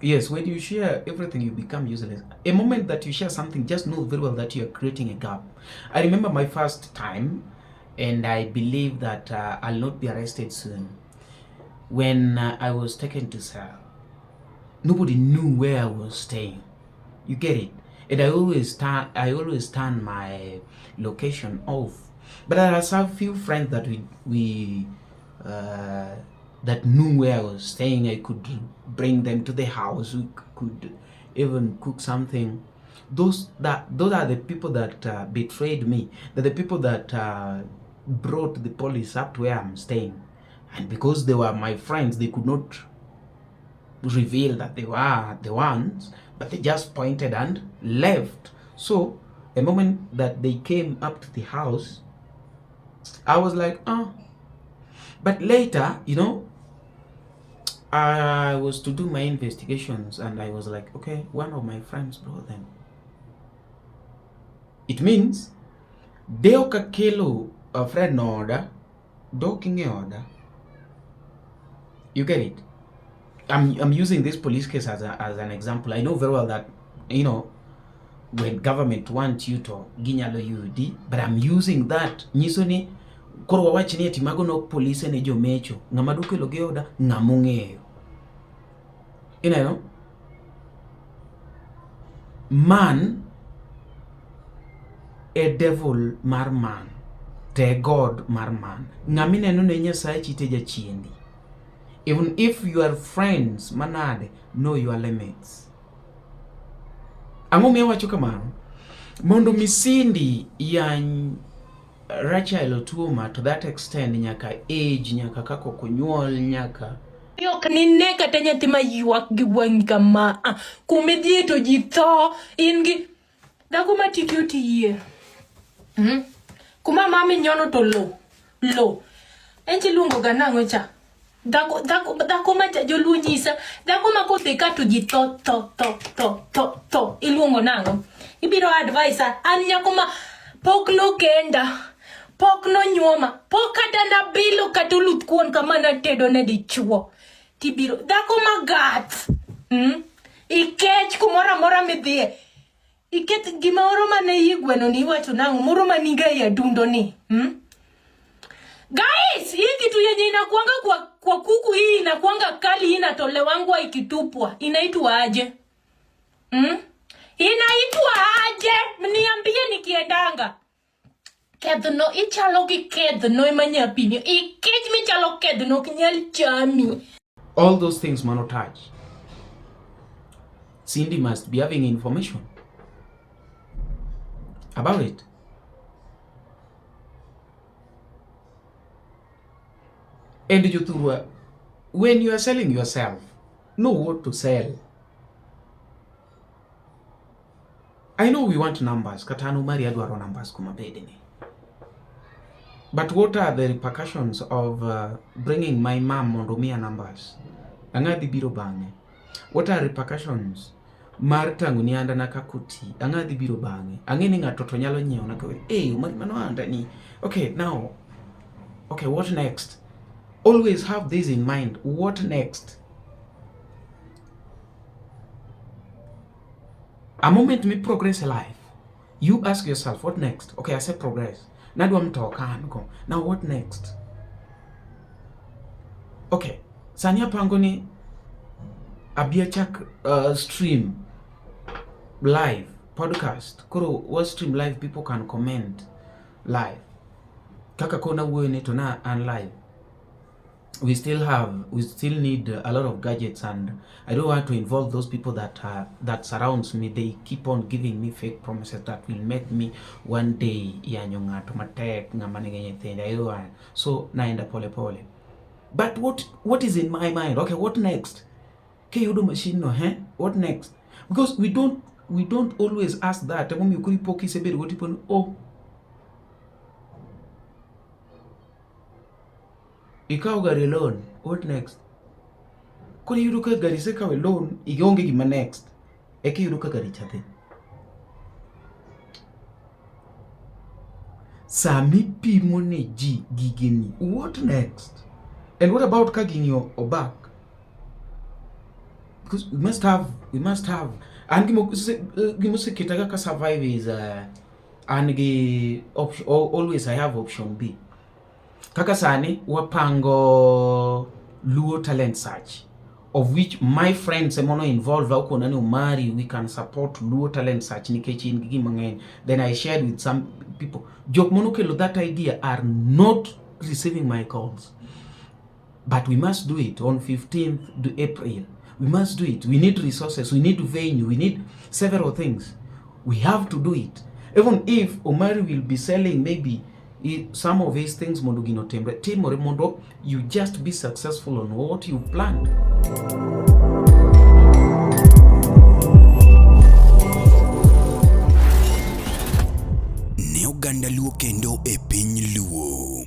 Yes, when you share everything, you become useless. A moment that you share something, just know very well that you are creating a gap. I remember my first time, and I believe that I'll not be arrested soon. When I was taken to cell, nobody knew where I was staying. You get it? And I always turn my location off. But there are some few friends that we that knew where I was staying. I could bring them to the house. We could even cook something. Those are the people that betrayed me. They're the people that brought the police up to where I'm staying. And because they were my friends, they could not reveal that they were the ones, but they just pointed and left. So the moment that they came up to the house, I was like, oh. But later, you know, I was to do my investigations, and I was like, okay, one of my friends brought them. It means Deo Kakelo a friend order, docking order. You get it? I'm using this police case as an example. I know very well that, you know, when government wants you to ginyalo UD, but I'm using that. Nisoni korwa wachini ati mago no police ne jomecho ngamaduke loge order ngamungeyo. You know, man a devil mar man, te God mar man. Ngamine no nenya sai chiteja chiendi. Even if you are friends, manade, know your limits. Ango mewa chuka mano. Mondo misindi ya Rachel Tuoma to that extent nyaka age, nyaka kako kunyuol, nyaka yo kanine kata nyathi mayuak gi wangi kama kumedhi to ji tho ingi dhako matiki otiye kuma mami nyono to lo enchi luongo ga nang'o cha dhako ma jolunyisa dhako ma kotheka to ji tho iluongo nang'o ibiro advise an nyako ma pok lo kenda pok no nyuoma pok kata na bilo kata oluth kuon kama na tedo ne dichuo tibiro dhako magat ikech kumora mora midhie iket gimoro mane igweno ni wacho nango moro maniga ya dundo ni guys hii kitu yenye inakuanga kwa kuku hii inakuanga kali inatolewangwa ikitupwa inaitwa aje inaitwa aje mniambie nikiendanga kedno ichalo gi kedno emanyapini ikech michalo kedno kinyal chami. All those things monotouch. Cindy must be having information about it. And Jothurwa, when you are selling yourself, know what to sell. I know we want numbers, katanu mari adwaro numbers kumabedini. But what are the repercussions of bringing my mom mondomia numbers? Angadi biro bange. What are repercussions? Martangu ni anda nakakuti. Angadi biro bange. Angeni nga toto nyalo nyeo nakawe. Hey, umari mano anda ni. Okay, now. Okay, what next? Always have this in mind. What next? A moment me progress life. You ask yourself, what next? Okay, I said progress. Now I'm talking. Now what next? Okay, Sanya Pangoni Abiachak stream live podcast. Kuro what stream live people can comment live. Kaka kona wene to na and live. We still need a lot of gadgets, and I don't want to involve those people that surrounds me. They keep on giving me fake promises that will make me one day yanyonga tomatek ngamanenge thing. I don't want. So naenda pole pole. But what is in my mind? Okay, what next? Okay, you do machine no, huh? What next? Because we don't always ask that. Oh, ikaw gari loan, what next? Kuni yuruka gari se kawe loan, igionge gima next. Eke yuruka gari chate. Sami pi mone ji gigini, what next? And what about kaging your back? Because we must have, and gimose kitaga ka survive is, and always I have option B. Kakasani wapango Luo talent search, of which my friends semono involved nani umari, we can support Luo talent search nikechi ngigi mangen. Then I shared with some people. Jok monokelo that idea are not receiving my calls. But we must do it on 15th April. We must do it. We need resources, we need venue, we need several things. We have to do it. Even if Omari will be selling maybe some of these things, Mondugino Tembre, Timore Mondo, you just be successful on what you planned. Ne Oganda Luo kendo e piny Luo.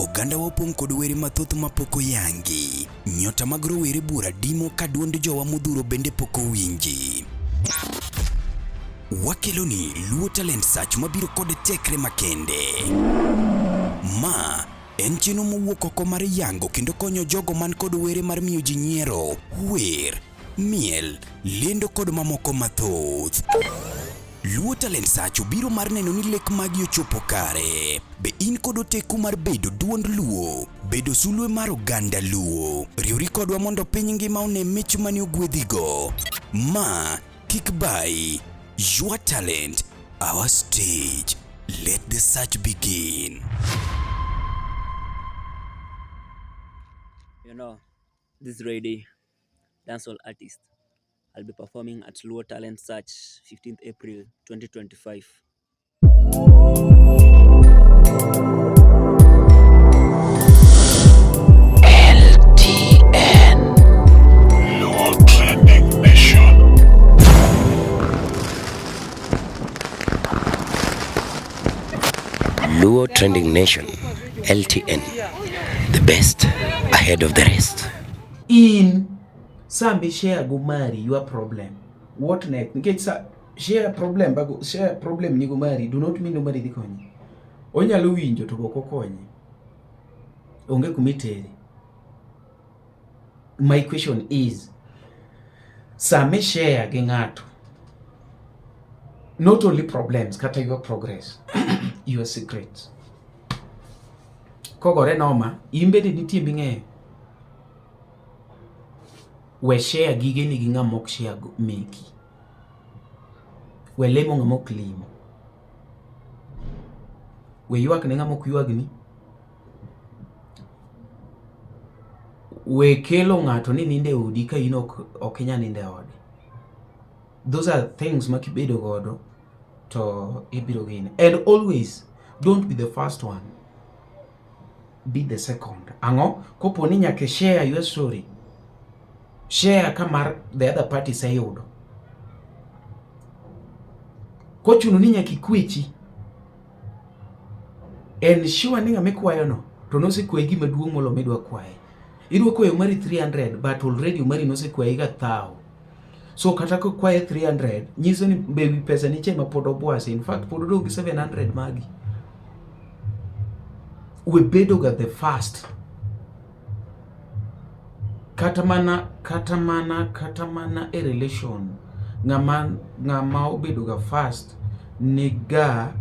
Oganda wopong kod were mathoth mapoko yangi. Nyota mag rowere bura dimo ka duond jowa modhuro bende poko winji. Wakeloni Luo talent search mabiro kod tekre makende. Ma en chino mowuok oko mar yango kendo konyo jogo man kod were mar miyo ji nyiero, wer, miel, lendo kod mamoko mathoth. Luo talent search biro mar neno ni lek magi ochopo kare. Be in kod oteku mar bedo duond Luo, bedo sulwe mar oganda Luo. Riwri kodwa mondo piny ngima one mich mani ogwedhigo. Ma kik bai. Your talent, our stage. Let the search begin. You know, this Ready, dancehall artist. I'll be performing at Luo Talent Search, 15th April 2025. LTN Luo Trending Nation. Luo Trending Nation, LTN, the best ahead of the rest. In Sambi share gumari your problem. What next? Get share problem bago share problem ni gumari do not mean nobody dikonyi. Onya luwinjo to boko konyi. Onge kumiteri. My question is Sami share gengato. Not only problems, kata your progress, your secrets. Kogore noma, imbede nitie binge. We share gige ni ginga mok share meki. We lemo nga mok limo. We yuak nga mok yuak ni. We kelo ngato ni ninde udi ka ino okenya ninde odi. Those are things makibedo godo to ibiro gain. And always don't be the first one. be the second. Ango, kopo ni nyake share your story. Share kamar the other party sayudo. Kochuno ni nyaki kwechi. Ensure ni ngame kwayo no. To no se kwe gima duong' molo midwa kwaye. Idwa kwayo mari 300 but already mari no se kwaye ga 1000. So kata ko kwaye 300 nyiso ni baby pesa ni chema pod obwase. In fact pod odong 700 magi. We bedo ga the first. Katamana a relation. Ngama obedo ga first nega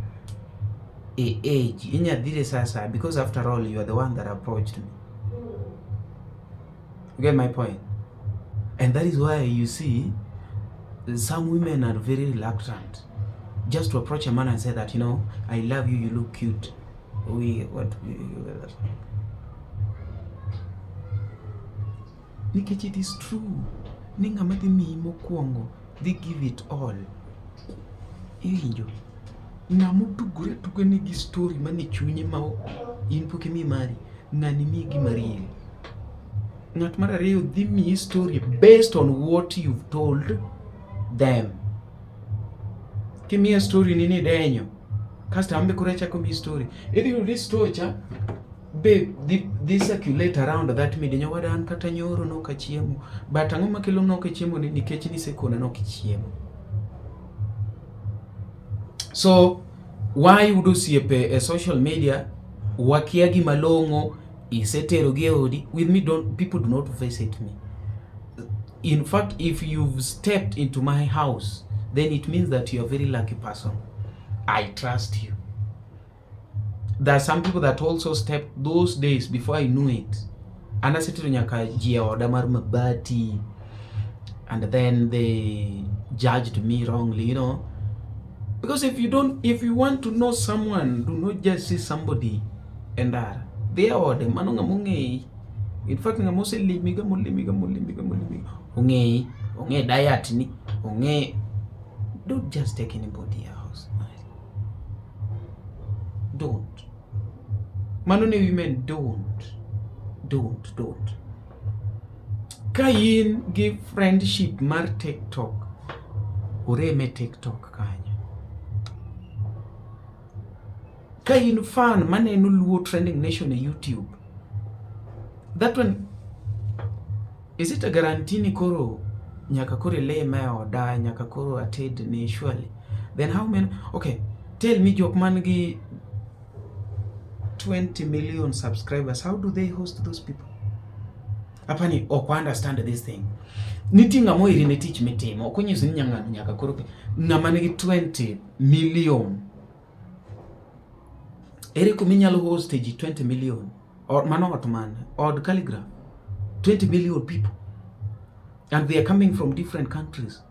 a age inya dire sasa, because after all you are the one that approached me. You get my point? And that is why you see some women are very reluctant just to approach a man and say that, you know, I love you, you look cute. Nikech it is true. Ninga mati mi mokwongo, they give it all. Iwinjo. Ng'amu tugore tugone gi story mani chunye ma in poke mi mari. Ng'ani mi gi mariel. Ng'at mar ariyo dhi mi story based on what you've told them. Kimi story nini denyo. Kasta ambe kurecha ko mi story. Idhi this story cha babe they circulate around that midenyo wadan kata nyoro no kachiemo. But ang'o makelo no kachiemo ni nikech ni sekona no kichiemo. So why would you see a social media wakiagi malongo isetero geodi with me? People do not visit me. In fact, if you've stepped into my house, then it means that you're a very lucky person. I trust you. There are some people that also stepped those days before I knew it. And I said to nyaka jia odamar mabati, and then they judged me wrongly, you know. Because if you want to know someone, do not just see somebody and that. They are the manonga munge. In fact, nga mose limiga. Unge diet ni. Unge. Don't just take anybody else. Don't. Manone women, don't. Kayin give friendship mar TikTok. Ureme TikTok kanya. Kayin fan maneno Luo Trending Nation on YouTube. That one, is it a guarantee ni koro nyaka kore le ma oda nyaka koro ated ni surely? Then how many? Okay, tell me jok mangi 20 million subscribers, how do they host those people? Apani okwa understand this thing. Nitinga mo iri ne teach me team okunyusi nyaka koro ngama nigi 20 million. Ere kuminyalo host 20 million or man or calligraph 20 million people, and they are coming from different countries.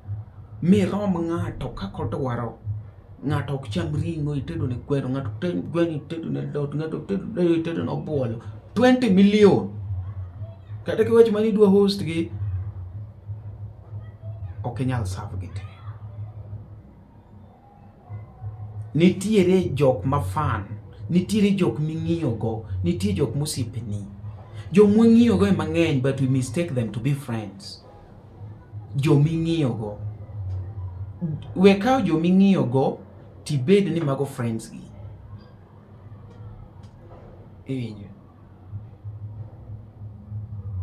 Me rom ngato kakoto waro ngato kucham ringo itedo ne kwero ngato gwen itedo ne dot ngato itedo no bolo 20 million. Kata kiwacho mani dua host gi okenyal serve gi. Nitiere jok ma fan, nitiere jok ming'iyo go, nitiere jok mosipeni. Jo mwing'iyo go mang'eny, but we mistake them to be friends. Jo ming'iyo go. We kao jo ming'iyo go tibed ni mago friends gi. Ewenyo.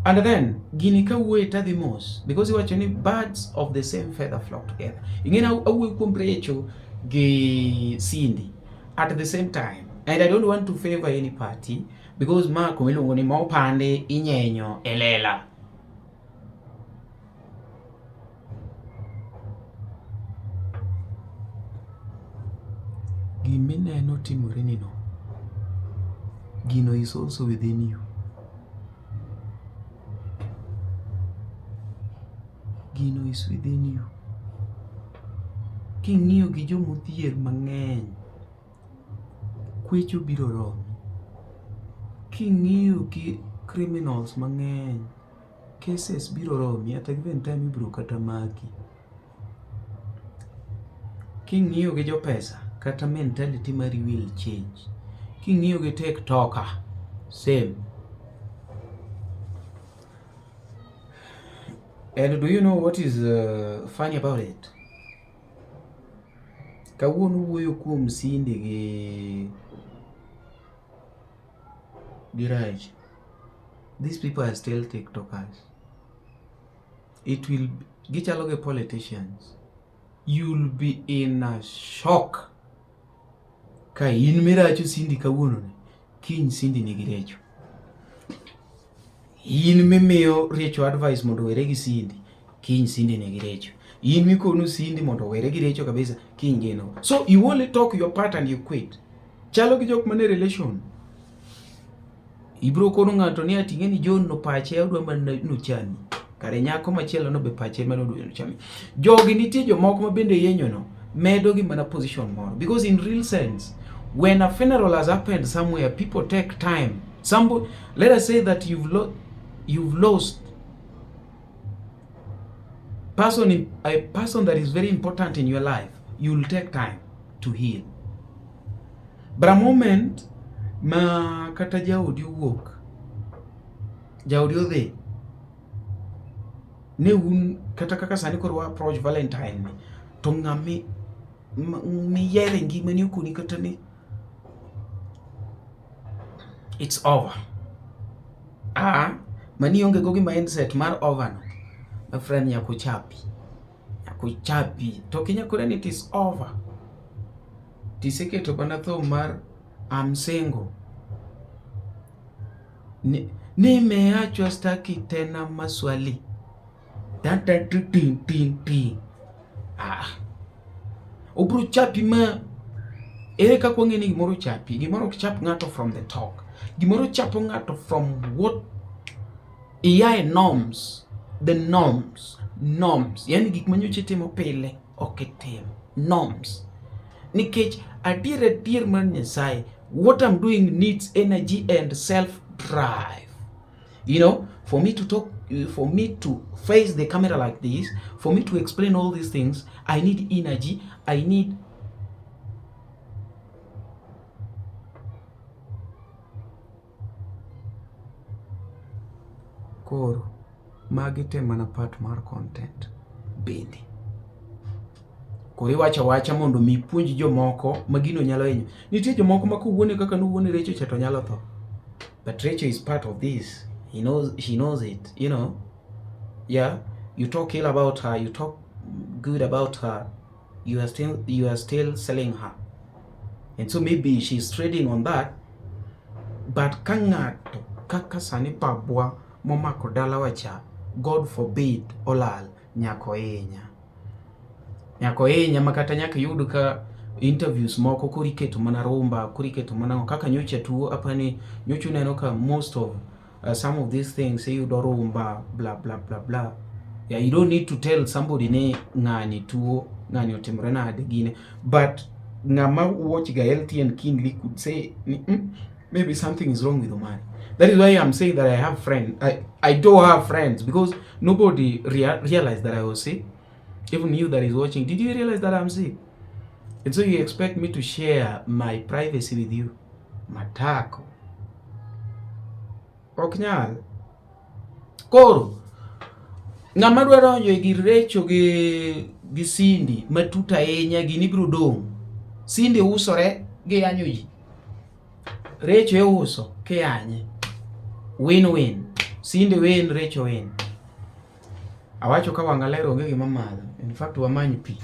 And then gini ka wuoye tadhi mos, because iwacho ni birds of the same feather flock together. Ingena awuoyo kuom Rachel gi Cindy at the same time. And I don't want to favor any party, because ma kumilungo ni maupande inyenyo elela. Gimineno timore ni no. Gino is also within you. Gino is within you. King'iyo gi jomodhier mang'eny, kwecho biro romi. King'iyo gi criminals mang'eny, cases biro romi, at a given time ibiro kata maki. King'iyo gi jopesa, kata mentality mari will change. King'iyo gi TikToker, Same. And do you know what is funny about it? Kawuono wuoyo kuom Cindy gi Raj. These people are still TikTokers. It will gichalo ge politicians. You'll be in a shock. Ka in miracho Cindy kawuono ni, kiny Cindy nigi recho. In mimiyo recho advice mondo were gi Cindy, kiny Cindy nigi recho. In mikono Cindy mondo were gi recho kabisa, kiny gino. So you only talk your part and you quit. Chalo gi jok mane relation. Ibro kono ng'ato ni ating'e ni John no pache odwa mana no chani. Kare nyako machielo no be pache mana odwa no chani. Jogi nitie jomoko ma bende yenyo no medo gi mana position moro. Because in real sense, when a funeral has happened somewhere, people take time. Somebody, let us say that you've lost a person that is very important in your life. You'll take time to heal. But a moment ma kata jaodi wuok, jaodi odhi, ne un kata kaka sani koro approach Valentine to ng'ami yele ngimani okoni kata ni it's over. Mani onge go gi mindset mar over no, my friend, nyakuchapi to kinyakore ni it is over. Tiseketo bana tho mar I'm single. Nimeachwa staki tena maswali. Obro chapi ma ere ka kwang'e ni gimoro chapi. Gimoro chap ng'ato from the talk. Gimoro chapo ng'ato from what iyae norms. The norms. Yani gik manyoche timo pile okitim. Norms. Nikech adier man Nyasaye, what I'm doing needs energy and self-drive. You know, for me to talk, for me to face the camera like this, for me to explain all these things, I need energy, I need koro magi te mana part mar content bende. Kori wacha mondo mi puonj jomoko magino nyalo hinyo. Nitie jomoko ma kuwuone kaka nuwuone Recho cha to nyalo tho. But Recho is part of this. She knows it, you know. Yeah, you talk ill about her, you talk good about her, you are still selling her. And so maybe she's trading on that. But kangato kaka sani babwa momako dala wacha, God forbid olal nyako enya makata nyaka yudu ka interviews moko kuriketo mana rumba, kuriketo mana kaka nyocha tuo apani nyochu neno ka most of some of these things say you do rumba blah blah blah blah. Yeah, you don't need to tell somebody ne ngani tuo ngani otimore na adegine, but ngama watch ga LTN keenly could say maybe something is wrong with the man. That is why I'm saying that I have friends. I do have friends because nobody realized that I was sick. Even you that is watching, did you realize that I'm sick? And so you expect me to share my privacy with you? Matako. Oknyal. Koro. Ng'ama dwa donjo gi Recho gi Cindy matuta enya gini biro dong. Cindy usore gi yanyo ji. Recho e uso ke yanye. Win-win. Cindy win, Recho win. Awacho ka wangalero onge gima madho. In fact, wamanyi pi.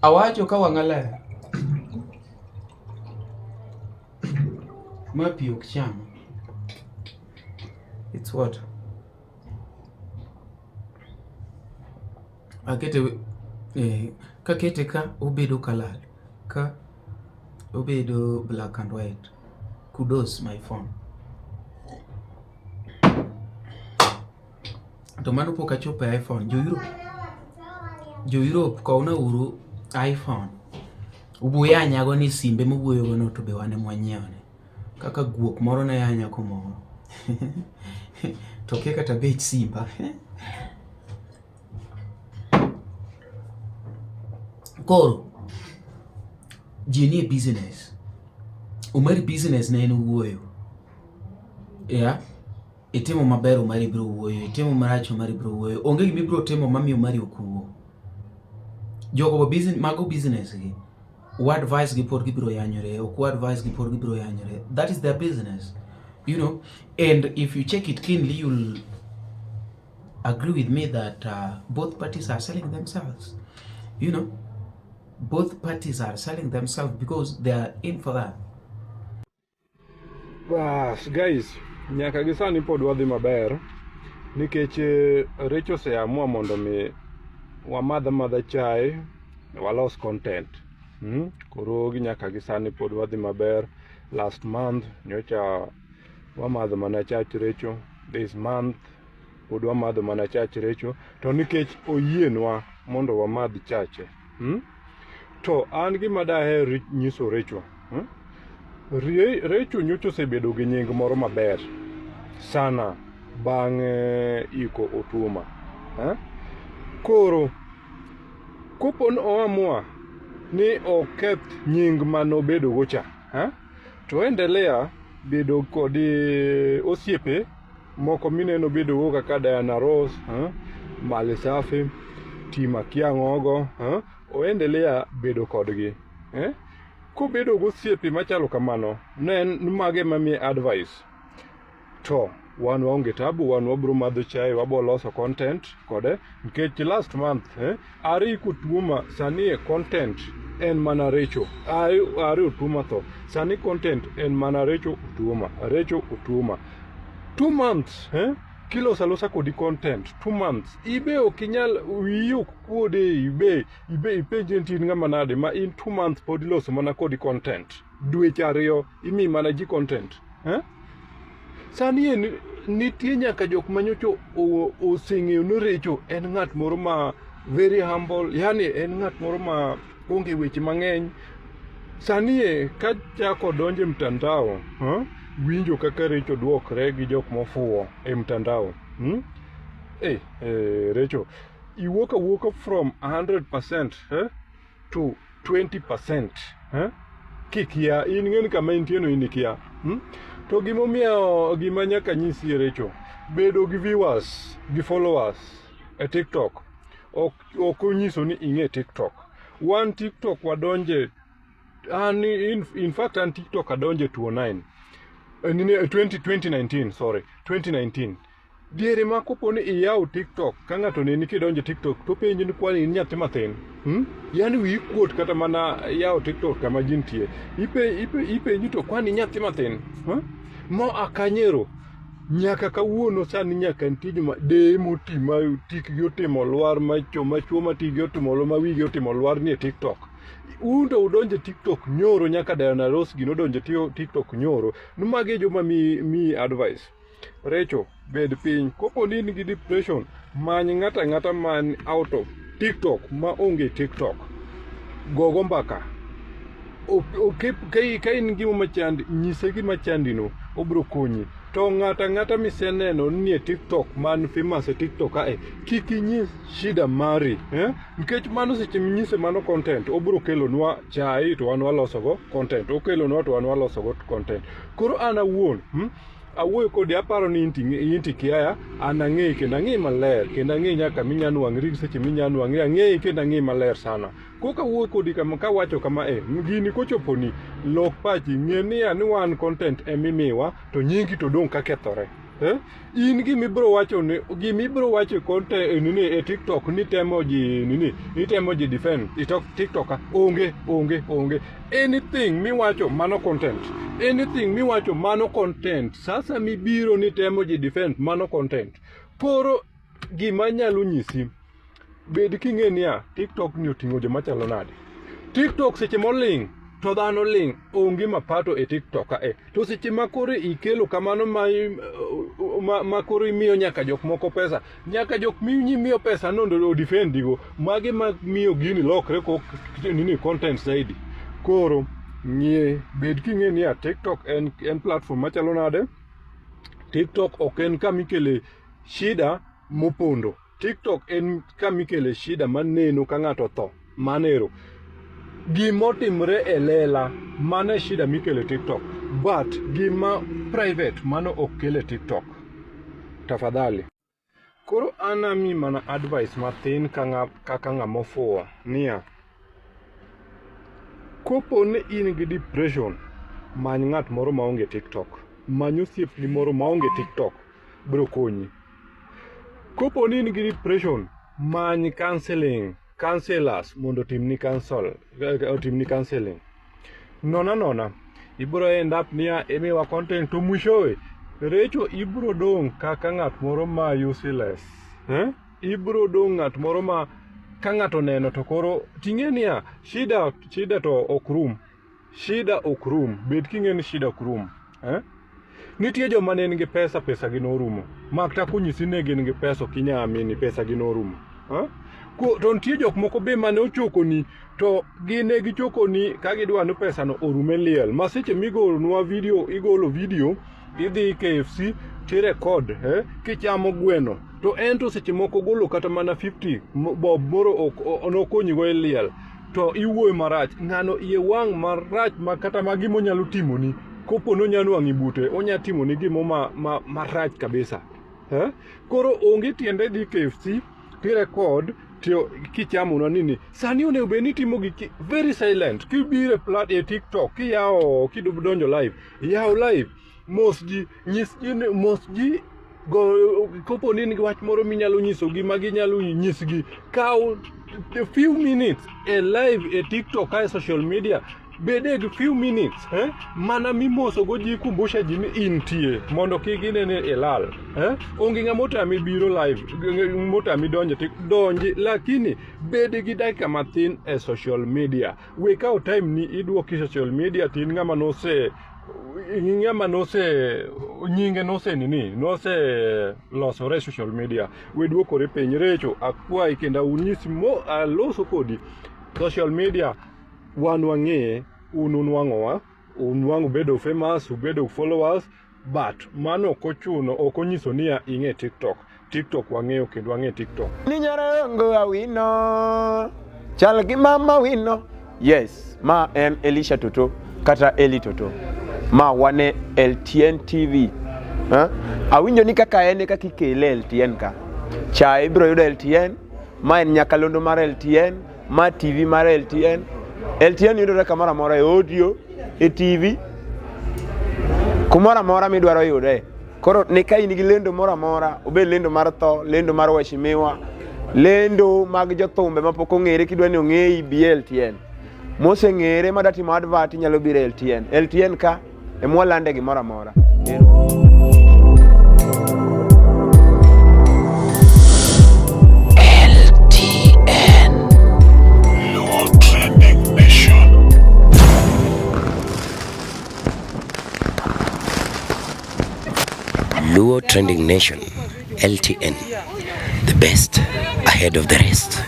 Awacho ka wangalero. Ma pi ok cham. It's water. Akete kakete ka obedo kalal. Ka obedo black and white. Kudos my phone. To mano poka chope iPhone. Jo Europe kauna uru iPhone. Ubuya anyago ni simbe mubuyo gono to be wane mwanyeone. Kaka guok moro na yanya komo. Toke kata bech simba. Koro. Jini business. Umari business ne en wuoyo. Yeah. Itimo maber Umari biro wuoyo, itimo marach Umari biro wuoyo. Onge gima ibiro timo mami Umari okuo. Jogo business mago business gi. What advice gi pod gibiro yanyore, ok advice gi pod gibiro yanyore. That is their business. You know, and if you check it keenly, you'll agree with me that both parties are selling themselves. You know, both parties are selling themselves because they are in for that. Guys, nyaka gi sani pod wadhi maber nikech Recho oseamua mondo mi wamadha chai walos content. Koro gi nyaka gi sani pod wadhi maber. Last month nyocha wamadho mana chach Recho. This month pod wamadho mana chach Recho, to nikech oyienwa mondo wamadh chache. To an gima daher nyiso Recho. Recho nyocha osebedo gi nying moro maber sana bang' iko Otuoma. Koro kopo ni oamua ni oketh nying manobedo go cha, to endelea bedo kod osiepe moko mineno bedo go kaka Diana Ross, Mali Safi, Tima Kiang'ogo, oendelea bedo kodgi. Kobedo go osiepe machalo kamano, ne mage mamiye advice. To wan waonge tabu, wan wabro madho chai, wabo loso content kode, nikech last month ari Otuoma sani content en mana Recho. Ari Otuoma tho. Sani content en mana Recho Otuoma. 2 months, kilosa losa kodi content. 2 months. Ibe okinyal wiyo kode, ibe ipenje ntin ngama nade ma in 2 months pod loso mana kodi content. Dweche ariyo imi mana ji content. Sani nitie nyaka jok manyocho oseng'eyo ni Recho en ng'at moro ma very humble, yani en ng'at moro ma onge weche mang'eny. Sani ka chako donje mtandao, winjo kaka Recho duokre gi jok mofuwo e mtandao. Recho, iwuok from 100% to 20%. Kikia, in ng'en kama intieno inikia. To gima nyaka nyisi Recho, bedo gi viewers, gi followers e TikTok, ok onyiso ni ing'e TikTok. Wan TikTok wadonje, in fact an TikTok adonje 2019. Diere ma kopo ni iyaw TikTok, ka ng'ato neni kidonje TikTok, to penji ni kwani in nyathi mathin. Yani wi kuot kata mana yaw TikTok kama jintie. Ipenji to kwani nyathi mathin. Mo akanyero. Nyaka kawuono sani nyaka nitie joma demo tima tikgi otimo lwar macho ma tigi otimo lwar ma wigi otimo lwar ni e TikTok. Undo udonje TikTok nyoro nyaka Diana Ross gino donje TikTok nyoro. Numage joma mi advice. Recho, bed piny. Kopo ni nigi depression, many ng'ata man out of TikTok ma onge TikTok. Gogo mbaka. Ka in gima machandi, nyise gima chandino, obro konyi. To ng'ata miseneno ni e TikTok man famous e TikTok kik inyis shida mari, nikech mano seche minyise mano content, obro kelonwa chai to wan walosogo content, okelonwa to wan walosogo content. Koro an awuon, awuoyo kodi aparo ni inti kiaya, an ang'eyi kendo ang'eyi maler, kendo ang'eyi nyaka minyanwang'ri seche minyanwang'ri, ang'eyi kendo ang'eyi maler sana. Koka wuoyo kodi kama kawacho kama gini kochoponi lok pachi, ng'e ni wan content emimiwa to nyingi to dong' kakethore. In gimibro wacho content e TikTok nitemo ji defend TikTok onge. Anything miwacho mano content. Sasa mibiro nitemo ji defend mano content. Koro gima nyalo nyisi, bed king'e niya, TikTok ni oting'o joma chalo nade. TikTok seche moling to dhano ling, onge mapato e TikTok to seche makore ikelo kamano ma kore imiyo nyaka jok moko pesa, nyaka jok miyo pesa nondo o defendigo, mage ma miyo gini lokre content zaidi. Koro ng'e, bed king'e niya, TikTok en platform machalo nade. TikTok ok en kamikele shida mopondo. TikTok en kamikele shida maneno ka ng'ato tho, manero. gimotimre e lela mano e shida mikele TikTok, but gima private mano ok kele TikTok. Tafadhali. Koro anami mana advice mathin kaka ng'amofuwo niya, kopo ni in gi depression, many ng'at moro maonge TikTok, many osiepni moro maonge TikTok, biro konyi. Kopo ni in gi depression, many counselors mondo otimni counseling. Nona, ibiro end up niya imiwa content to mwishowe, Recho ibiro dong' kaka ng'at moro ma useless. Ibiro dong' ng'at moro ma ka ng'ato neno to koro ting'e niya shida to ok rum. Shida ok rum. Bed king'e ni shida ok rum. Nitie joma ne nigi pesa gi norumo. Makta kunyisi ne gin gi pesa kinyamini pesa gi norumo. To nitie jok moko be mane ochokoni to gine gichokoni ka gidwa ni pesa no orume liel. Maseche migolonwa igolo video idhi KFC tirekod kichamo gweno to ento seche moko golo kata mana 50 bob moro nokonyigo e liel to iwuoyo marach. Ng'ano iye wang' marach ma kata ma gimo nyalo timoni kopo nonyalo wang'i bute onya timoni gimo marach kabisa. Koro onge tiende dhi KFC tirekod to kichamo na nini. Sani onego bed ni timo gi very silent. Kibire plat e TikTok kiyawo kidonjo live, yaw live mos ji kopo ni nigi wach moro minyalo nyisogi ma ginyalo nyisgi, kaw a few minutes a live e TikTok ka social media bede gi few minutes mana mimosogo ji kumbusha ji ni intie mondo kik ginene ilal. Onge ng'ama otami biro live, motami donji, lakini bede gi dakika mathin e social media. We kaw time ni iduoki social media tin ng'ama nyinge nose losore social media. We duokore piny. Recho akwai kenda unyisi aloso kodi social media wan wang'e unwang'owa, unwang'o bedo famous, ubedo followers, but mano ok onyiso ni ing'e TikTok wang'eyo kendo wang'e TikTok. Ni nyarongo awino chal gi mama wino. Yes, ma en Elisha Toto kata Eli Toto. Ma wane LTN TV. Awinjo ni kaka ene kaka ikele LTN ka. Cha ibiro yudo LTN, ma en nyakalondo mar LTN, ma TV mar LTN. LTN yudore kamoro amora e audio, e TV, kumoro amora midwaro yude. Koro ne ka in gi lendo moro amora, obed lendo mar tho, lendo mar weshimiwa, lendo mag jothumbe mapok ong'ere kidwa ni ong'eyi bi LTN. Moseng'ere madatimo advert nyalo biro LTN. LTN ka emwalande gimoro amora. Luo Trending Nation, LTN, the best ahead of the rest.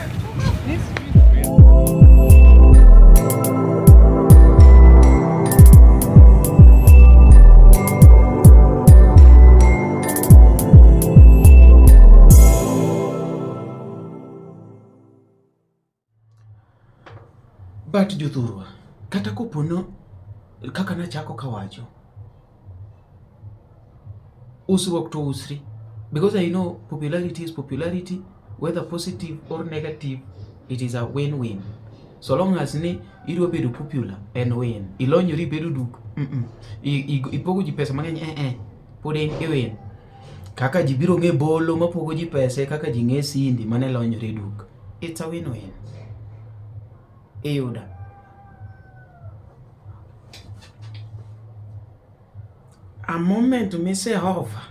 But Jothurwa, kata kopono kaka nachako kawacho, usruok to usri, because I know popularity is popularity, whether positive or negative, it is a win-win. So long as ne idwa bedo popular and win, ilonyori bedo duk, ipogo ji pesa mang'eny, pod en win. Kaka ji biro ng'e bolo mapogo ji pesa, kaka ji ng'e sindi mane lonyori duk. It's a win-win. Eyuda. A moment me say hover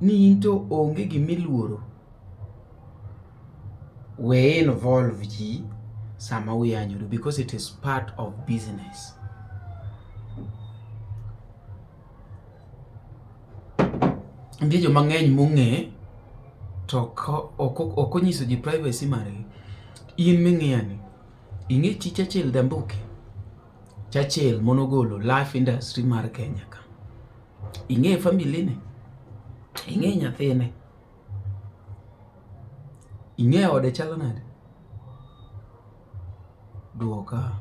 ni into onge gimiluoro we involve ji sama we anyuru, because it is part of business. Ndiye jo mang'eny mong'e to okonyiso ji privacy mare. In ming'eyani ing'e chi Churchill Dambuki, Churchill monogolo life industry mar Kenya ka. Ing'e family ne, ing'e nyathine, ing'e ode chalo nade. Duoka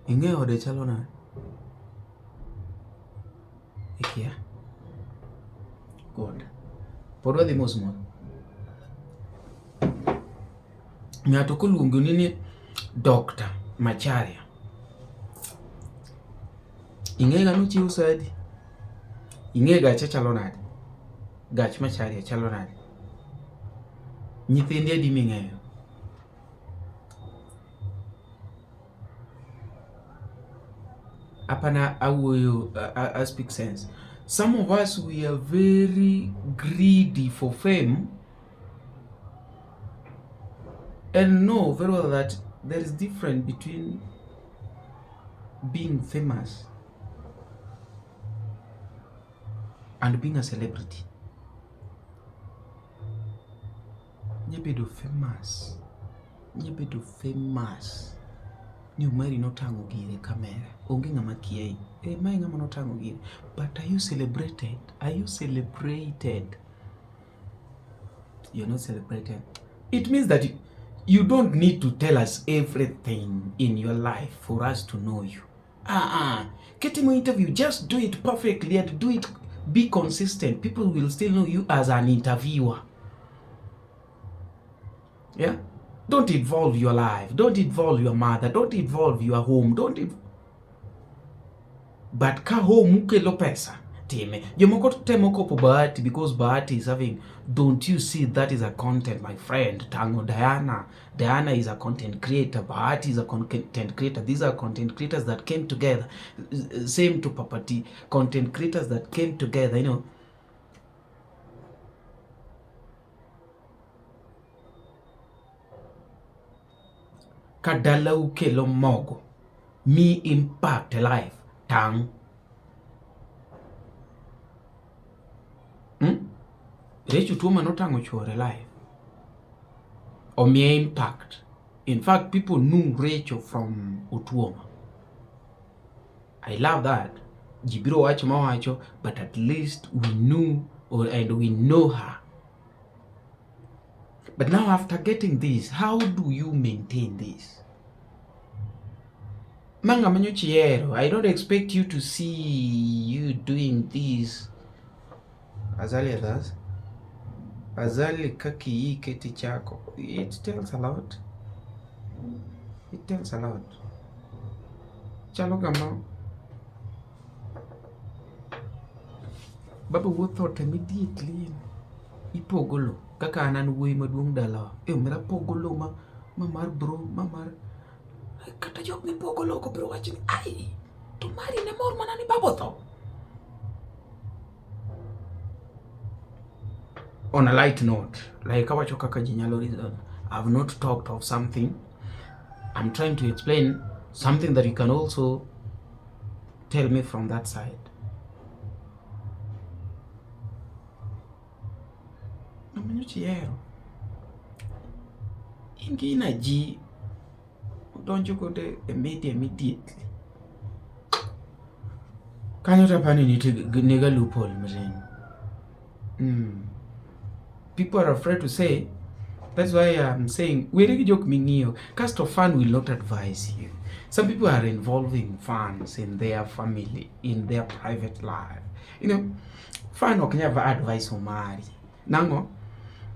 Ing'eyo ode chalo nade? Ikia? Good. Pod wadhi mos mos. Ng'ato koluongo ni Dr. Macharia. Ing'e gano chiwo sadi? Ing'e gache chalo nade? Gach Macharia chalo nade? Nyithindi adi ming'eyo? Apana awuoyo, I speak sense. Some of us, we are very greedy for fame and know very well that there is difference between being famous and being a celebrity. Nyebedo famous. Ni umari notango gire kamera. Onge ng'ama kiai. Mai ng'ama notango gire. But are you celebrated? Are you celebrated? You're not celebrated. It means that you don't need to tell us everything in your life for us to know you. Get him an interview. Just do it perfectly and do it. Be consistent. People will still know you as an interviewer. Yeah? Don't involve your life. Don't involve your mother. Don't involve your home. But ka home ukelo pesa. Time. Jomoko temo kopo Bahati because Bahati is having. Don't you see that is a content, my friend? Tango Diana. Diana is a content creator. Bahati is a content creator. These are content creators that came together. Same to Papati. Content creators that came together, you know. Kadala ukelo mogo. Me impact life. Tang. Rechu tuoma no tango chuore life. Or me impact. In fact, people knew Rachel from Utuoma. I love that. Jibiro wacho mawacho, but at least we knew and we know her. But now after getting this, how do you maintain this? Manga manyochiero, I don't expect you to see you doing this. Azali others. Azali kaki keti chako. It tells a lot. It tells a lot. Chalo kama. Baba wo thought immediately. Ipogolo. Kaka anan wuoyi maduong' dala. Mera pogolo mar bro, mar kata jok mipogolo ko biro wacho ni ai to mari ne mor mana ni babo tho. On a light note, like awacho kaka ji nyalo reason, I've not talked of something. I'm trying to explain something that you can also tell me from that side. Chiero. Ingina ji don't you go to immediately. Can you tapani ni nigga loophole mzee? People are afraid to say. That's why I'm saying we really joke mingio. Cast of fun will not advise you. Some people are involving fans in their family, in their private life. You know, fan oknyava advice omari. Nango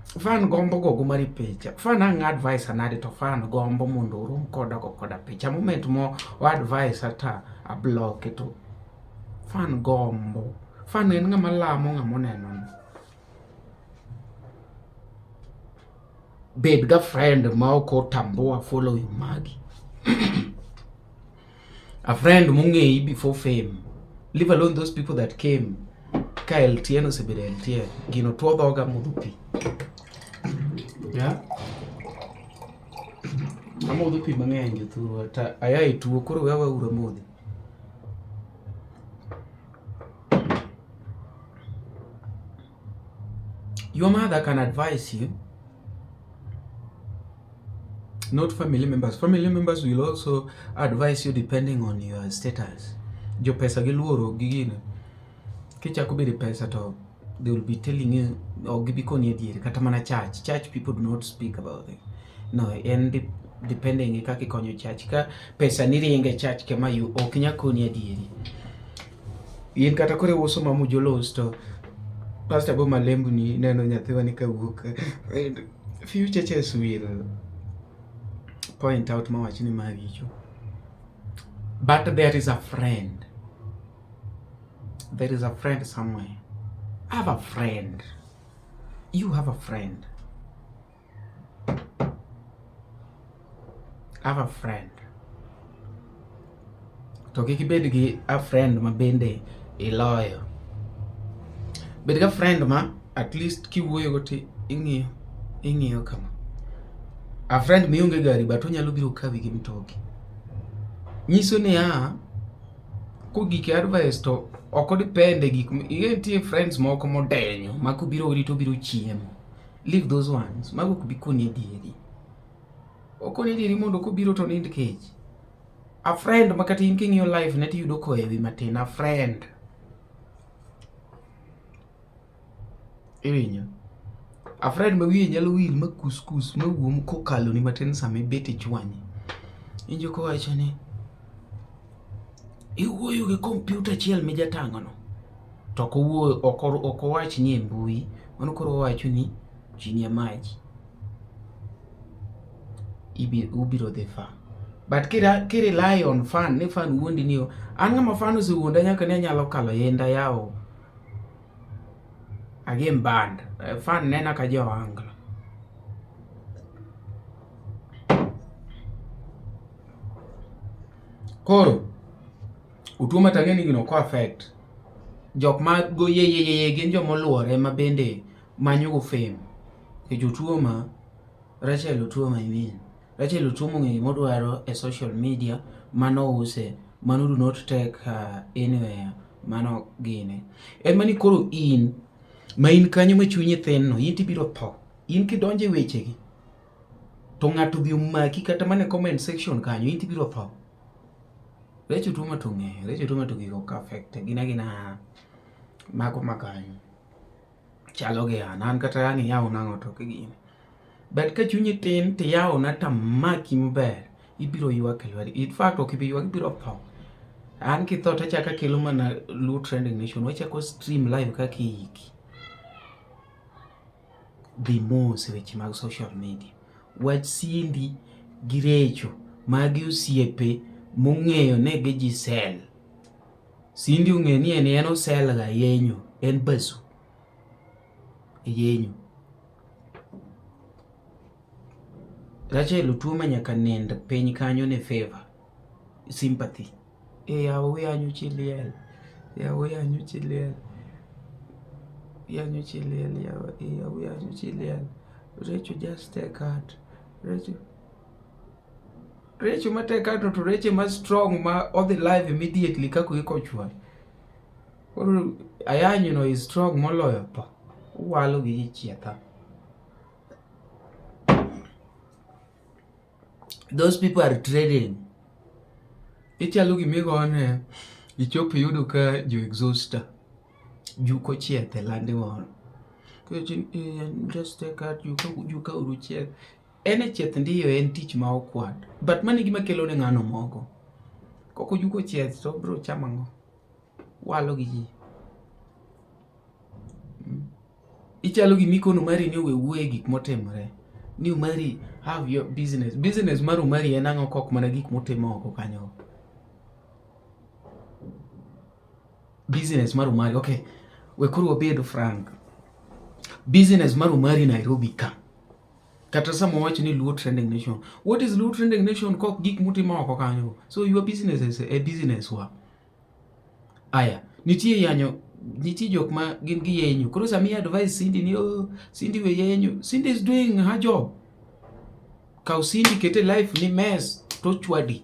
fan gombo gogo mari picha. Fan ang advice anade to fan gombo mondo rum koda koda picha. Moment mo advice ata a block ito. Fan gombo. Fan en nga malamo nga moneno. Bed ga friend mauko tamboa follow you magi. A friend mungei before fame. Leave alone those people that came. Ka LTN osebede LTN. Gino tuo dhoga mudupi. Yeah? Amudupi mang'eny jothuo. Ayai tuo koro wewa ura modhi. Your mother can advise you. Not family members. Family members will also advise you depending on your status. Jo pesa giluoro gigine. Kichako bede pesa to they will be telling you or gibiko ni ediere kata mana church. Church people do not speak about it. No, and depending e kaka ikonyo church. Ka pesa ni ringe church kama ok nya koni adieri. In kata kore uso mamu jolos to Pastor Bo Malembu ni neno nyathiwa ni kawuok. Few churches will point out mawach ni maricho. But there is a friend. There is a friend somewhere. I have a friend. You have a friend. I have a friend. To kiki bed gi a friend ma bende iloyo. Bed ga friend ma at least kiwuoyo go ti ing'iyo kama. A friend mionge gari but onyalo biro kawi gi mtoki. Nyiso ni ko gike advice to oko depende gik tie friends moko modenyo ma kubiro rito biro chiemo. Leave those ones. Mago kubi koni dieri. Okoni dieri mondo kubiro to nind kech. A friend makati in king your life neti yudo ko ewi matin. A friend. Iwinyo. A friend ma wiye nyalo wil ma kuskus ma wuom kokalo ni matin same bete chwanye. Injo ko wacho ni iwuoyo gi kompyuta chiel mi jatang'ono to ok owach ni e mbui, mano koro wacho ni chini ya maji ubiro dhi fa. But rely on fan, ne fan wuondi ni an ng'ama fan osewuonda nyaka ne anyalo kalo yenda yawo agem band fan nena ka jo anglo. Koro utuo matang'eni gino ko affect jok ma go ye gin jo moluore ma bende manyo go fame. Ke jotuo ma Rachel Otuo ma imin. Rachel Otuo mong'e modwaro e social media mano use, mano do not take anywhere, mano gine. En mani koro in ma in kanyo ma chunyi thin no, in tibiro tho. In kidonje weche gi to ng'ato dhi umaki kata mane comment section kanyo, in tibiro tho. Rachel Otuo matung'e, Rachel Otuo matung'e ko affect gina mago makanyo. Chalo ge an kata an yawo nang'o to kigine. But ka chunyi tin ti yawo na tamaki maber, ibiro ywak e lwari. In fact ok ibi ywak, ibiro tho. An kitho to achaka kelo mana Luo Trending Nation, wachako stream live kaka iki. Dhi mos weche mag social media. Wach Cindy gi Rachel magi osiepe mong'eyo ne gi Giselle. Cindy ong'e ni en osel ga yenyo, en basu yenyo. Rachel Otuo ma nyaka nind piny kanyo ne favor sympathy. Yawo yanyo chiliel, yawo yanyo chiliel, yanyo chiliel, yawo yanyo chiliel. Rachel just take heart. Rachel ma take heart to Rachel ma strong ma all the life immediately kako iko chwa. Koro ayanyo no is strong moloyo pa. Walo gi chieta. Those people are trading. Ichalo gimigo ane ichopo yudo ka jo exhauster juko chiete lande won. Just take out juka uru chieth. Ene chieth ndiyo en tich ma okwad. But mani gima kelo ne ng'ano moko. Koko juko chieth to bro chamango. Walo gi ji. Ichalo gimikono mari ni we gik motemore. Ni umari have your business. Business maru mari en ang'o kok mana gik motimo oko kanyo. Business maru mari, okay. We kuru wabedo frank. Business maru mari Nairobi ka. Kata sama wacho ni Luo Trending Nation. What is Luo Trending Nation kok gik motimo oko kanyo? So your business is a business wa. Aya, nitie yanyo, nitie jok ma gin gi yenyo. Koro sami advise Cindy ni Cindy we yenyo. Cindy is doing her job. Kau Cindy kete life ni mess to chwadi.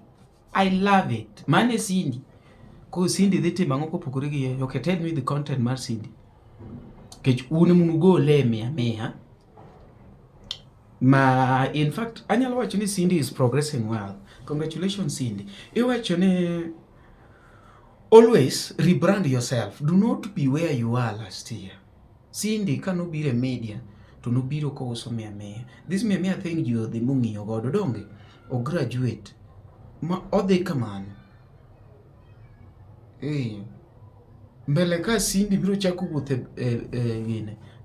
I love it. Mane Cindy. Ko Cindy dhiti mango kopukuri gi yenyo. Okay, tell me the content mar Cindy. Kech une munugo le mea. Ma in fact anyalo wacho ni Cindy is progressing well. Congratulations Cindy. Iwacho ni always rebrand yourself. Do not be where you are last year. Cindy kanobire media to nobiro ko uso mea. This mea thing you the mungi yogodo donge. o graduate ma odhi kamano mbele ka Cindy biro chako wuoth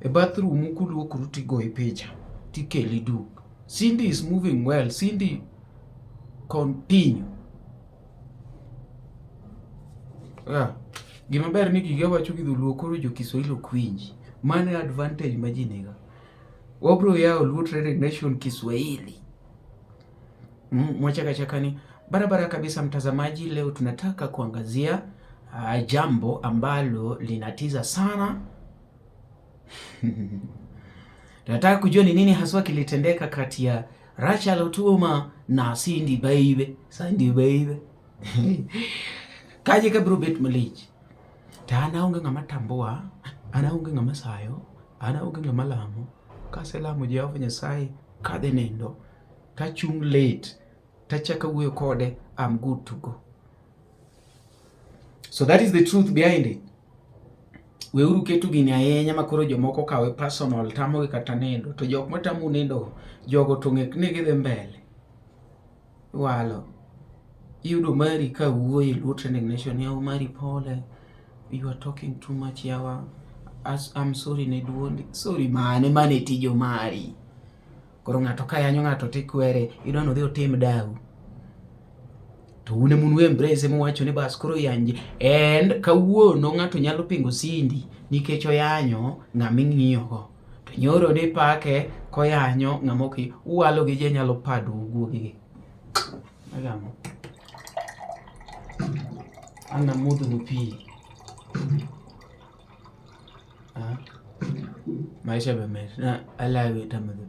e bathroom kuluokru tigoyi picha tikeli duk. Cindy is moving well. Cindy, continue. Gima ber ni gige wacho gi dholuo koro jo Kiswahili ok winji. Mane advantage ma ji nigo. Wabro yao Luo Trading Nation Kiswahili. Mwachakachakani. Barabara kabisa mtazamaji, leo tunataka kuangazia jambo ambalo linatiza sana. Tunataka kujua ni nini haswa kilitendeka kati ya Rachel Otuoma na Cindy Baby. Kaje kabro bet malij. Ta anaonge ngama tambua, anaonge ngama sayo, anaonge ngama lamo. Kaselamo Jehova Nyasaye kadhe nendo. Ta chung late. Ta chaka wuoyo kode, I'm good to go. So that is the truth behind it. Weuru ketu gini ahinya makoro jomoko kawe personal tamo kata nendo to jok matamu nendo jogo to ng'ekne gidhi mbele walo yudo mari ka wuoyi Luo Trading Nation yaw mari pole, you are talking too much yawa, I'm sorry ne duondi, sorry mane tijo mari koro ng'ato ka yanyo ng'ato tikwere idwano dhi otim dau to une munu embrace mwacho ni bas koro yanje and kawuono ng'ato nyalo pingo Cindy nikech oyanyo ng'ama ing'iyogo to nyoro ni pake koyanyo ng'ama ok uwalo gi je nyalo pado guogi agamo ana mudu nupi maisha bemer na alawi tamadhi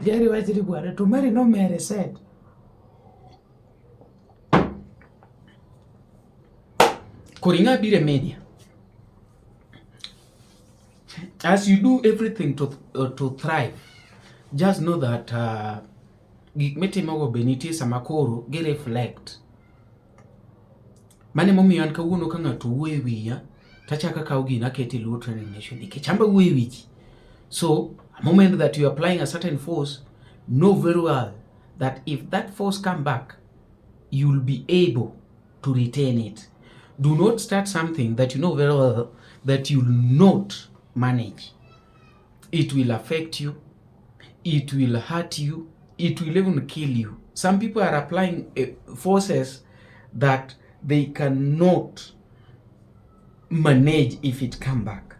Jerry wachiri bwana to mari no mere said Koringa bire media. As you do everything to thrive, just know that gik mitimogo beniti samakoro gi reflect. Mane momiyo an kawuono ka ng'ato wuoyo wiya tachaka kawo gina kete Luo Trading Nation nikech amba wuoyo wiji. So a moment that you are applying a certain force, know very well that if that force come back, you will be able to retain it. Do not start something that you know very well that you will not manage. It will affect you. It will hurt you. It will even kill you. Some people are applying forces that they cannot manage if it come back.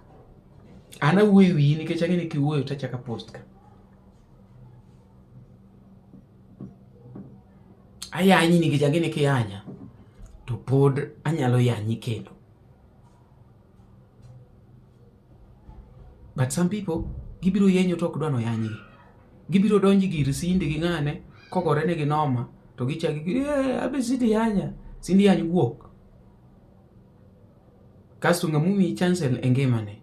Ana wewe nikech ang'e ni kiwuoyo tachaka post ka. Ayanyi nikech ang'e ni kiyanya to pod anyalo yanyi kendo. But some people gibiro yenyo to ok dwano yanyi. Gibiro donji gir Cindy gi ng'ane kogore ne gi noma to gichagi abe Cindy yanya. Cindy yanyi guok. Kasto ng'amu mi chance e ngimane.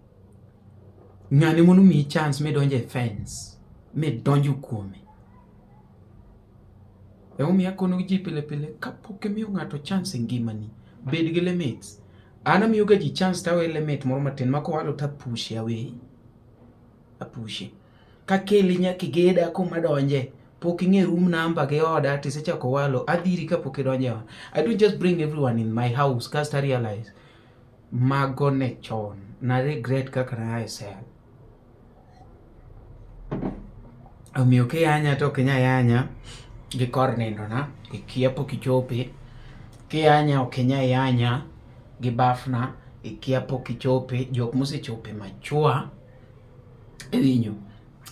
Ng'ane mono mi chance me donje fence. Me donju kuome. Emi akono ji pile kapok miyo ng'ato chance e ngimani. Bed gi limits. Ana miyo ga ji chance tawe limit moro matin mako walo ta push away. Apushi. Ka keli nyaki geda kuma donje. Pok ing'e room number ge oda tisechako walo adhiri kapok idonje. I don't just bring everyone in my house cause I realize mago ne chon na regret kaka na sel. Omiyo ke yanya to kenya yanya gi kor nindo na ikia pok ichope. Ke yanya okenya yanya gi bafna ikia pok ichope. Jok mosechope machua winyo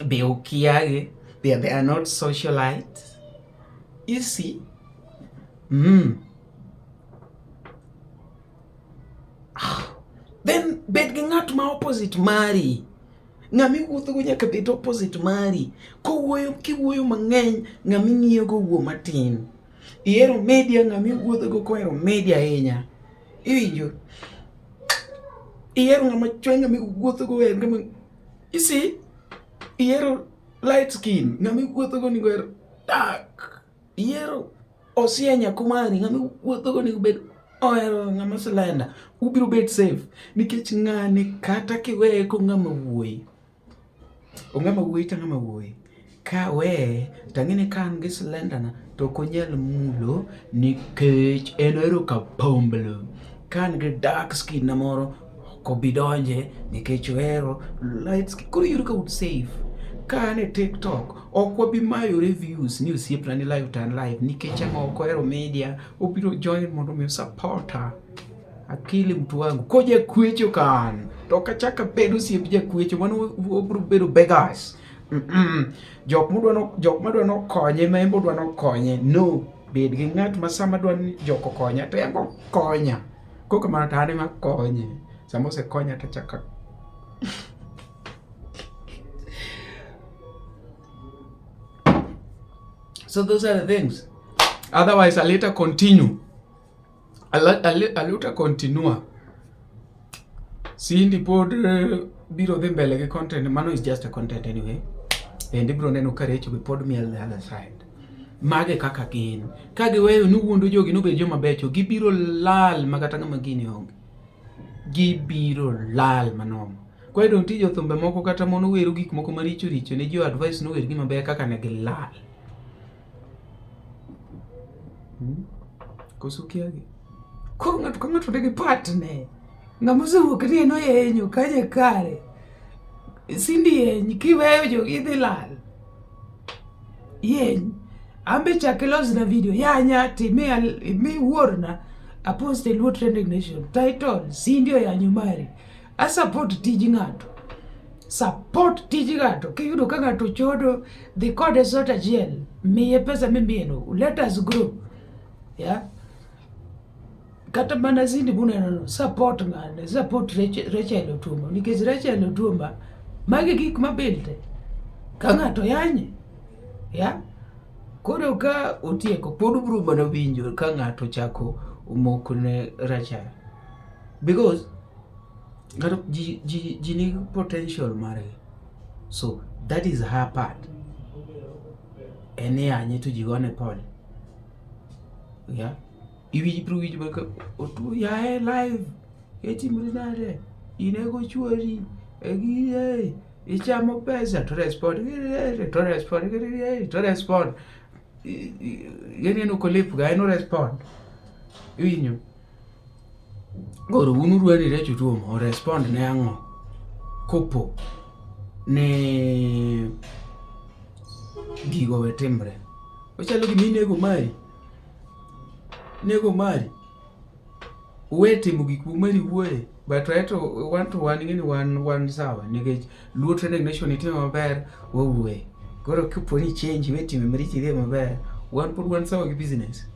be okiage. They are not socialites. You see? Then bed gi ng'at ma opposite mari. Ng'ami wuotho go nyaka bed opposite mari. Kiwuoyo mang'eny ng'ami ng'iyo go wuo matin. Ihero media ng'ami wuotho go kohero media ahinya. Iwinjo? Ihero ng'ama chwe ng'ami wuotho go ng'ama. You see? Ihero light skin ng'ami wuotho go nigo dark. Ihero osienya kumari ng'ami wuotho go nigo bed ohero ng'ama slender. Ubiro bet safe nikech ng'ane kata kiweye ko ng'ama wuoyi ongama wuoyi tangama wuoyi ka we tang'eni kan gi slender na to konyal mulo nikech en ero kapomblo kan gi dark skin na moro kobidonje nikech wero light skin koro yudo ka would save kan e TikTok ok wabi mayo reviews ni osiepna ni live tan live nikech ang'o ok ohero media obiro join mondo mi supporter akili mtu wangu koja kwecho kan to kachaka bedo osiep ja kwecho mano obiro bedo beggars jok madwa no konye ma embo dwa no konye no bed gi ng'at ma sama dwa ni jok konya to embo konya koko mana tane ma konye samo se konya to chaka so those are the things otherwise I'll later continue I'll continua Cindy pod biro dhi mbele gi content mano is just a content anyway and biro neno ka Rachel be pod miel the other side mage kaka gin ka giweyo ni wuondo jogi no be joma becho gibiro lal makata ng'ama gini onge gibiro lal manom kwa don tijo thumbe moko kata mono wero gik moko maricho richo ne jo advice no wer gima be kaka ne gilal kosukiagi ko ng'ato nigi partner ng'amuzuok rieno yenyo kanye kare Cindy yeny kiweyo jogi idhi lal yeny ambe chakelos na video yanyati mi wuorna aposte Luo Trending Nation title Cindy oyanyo mari a support tij ng'ato kiyudo ka ng'ato chodo dhi kode sota jail miye pesa mimieno let us grow yeah kata mana Cindy buneno support ng'ane support Rachel Otuoma nikech Rachel Otuoma magi gik mabelte ka ng'ato yanye ya koro ka otieko pod bro mana winjo ka ng'ato chako umokne Rachel because ng'ato ji ni potential mare so that is her part ene yanye to jigone pole ya iwi bro winjo baka otu ya live etimri nade inego chuori egi ichamo pesa to respond yeni no kolip ga no respond winyo goro unu ruani Rachel Otuoma o respond ne ang'o kopo ne gigo wetimre ochalo gimi nego mari wetimo gik mari wuoye but right to one ngini one sawa nikech Luo Trending Nation itimo maber wowuoye koro kuponi change wetimo maricho idhi maber one sawa gi business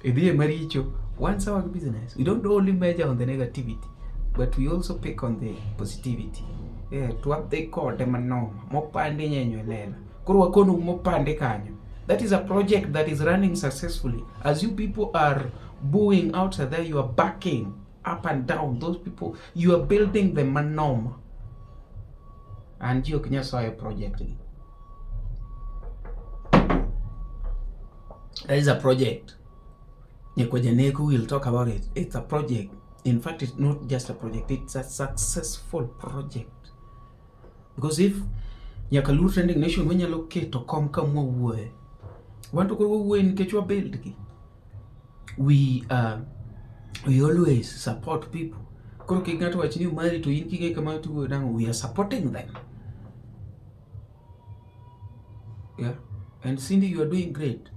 idhi maricho one sawa gi business we don't only measure on the negativity but we also pick on the positivity to up the code manoma mopande nyenyo lela koro wakono mopande kanyo that is a project that is running successfully as you people are booing out there you are backing up and down those people you are building the manoma and you can just a project that is a project Nyekwajaneku will talk about it. It's a project. In fact, it's not just a project, it's a successful project. Because if Nyaka Luo Trending Nation when you locate to come way want to go in get your build we always support people. Koro kingatu wachini mari to inki kama tu we are supporting them. Yeah. And Cindy, you are doing great.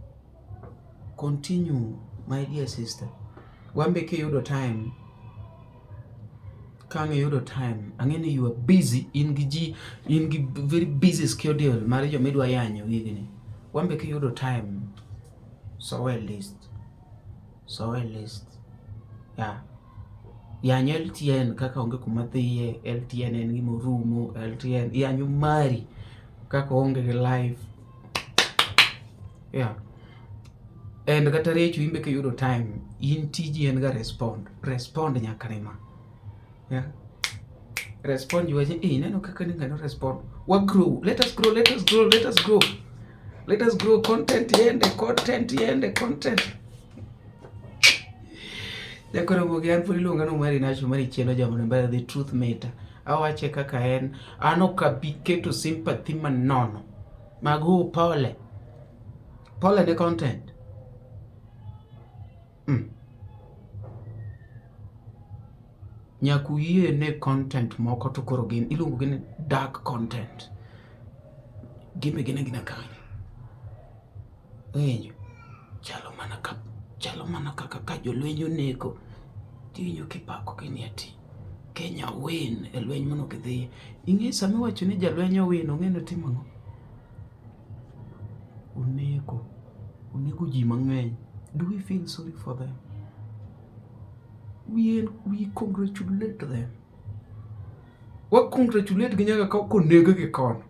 Continue, my dear sister. Wambeke yudo time. Kange yudo time. Angeni you are busy in very busy schedule. Marriage medwa yanyo gini. Wambeke yudo time. So well list. Yeah. Yanyo LTN kaka onge kumathiye. LTN en gimo rumo. LTN yanyo mari kaka onge live. Yeah. And kata Rachel imbeke yudo time in tiji en ga respond nyakarema. Yeah. Respond you waje neno kaka ninga no respond. What grow? Let us grow. Content yende. Yakora mogian puri lunga no mari nacho mari cheno jambo mbele the truth matter. awache kaka en, ano kabiketo sympathy manono. Magu pole. Pole the content. Nyakuye ne content moko to koro gin iluongo gin dark content. Gimbe gina kanya. Winjo. Chalo mana kaka ka jolwenyo neko. Tiyo kipako kini ati. Kenya win e lweny mono kidhi. Ing'e sami wacho ni jalwenyo win ong'eno timo no. Unego ji mang'eny. Do we feel sorry for them? We congratulate them. Wa congratulate ginyaka kwa nega kikono.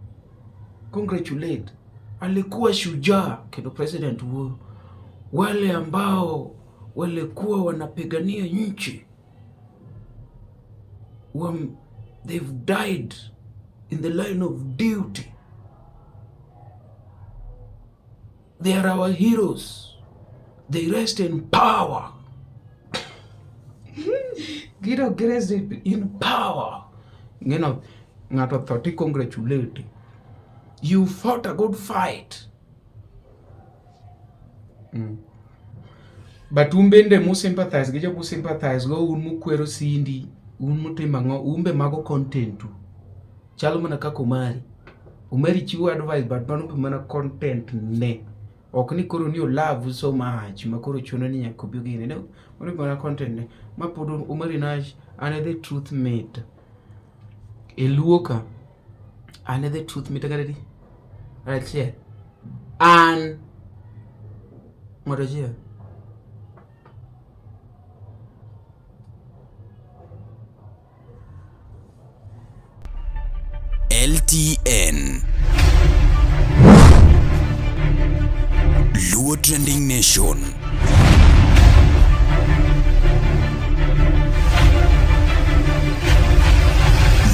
Congratulate. Alikuwa shujaa kendo President Uhuru. Wale ambao walikuwa wanapigania nchi. They've died in the line of duty. They are our heroes. They rest in power. Get rest in power. You know, ngato thoti congratulate. You fought a good fight. But umbende mu sympathize, geja mu sympathize go unmu kwero Cindy, unmu timango, umbe mago content. Chalo mana kako Umari chiwo advice but mano mana content ne. Okni koro ni love so much, makoro chuno ni nyakobiyogine. No, mano mana content ne. Mapodo Umari Nash, another truth mate. Eluoka, another truth mate agaredi. Right here. And Morajia. LTN Luo Trending Nation.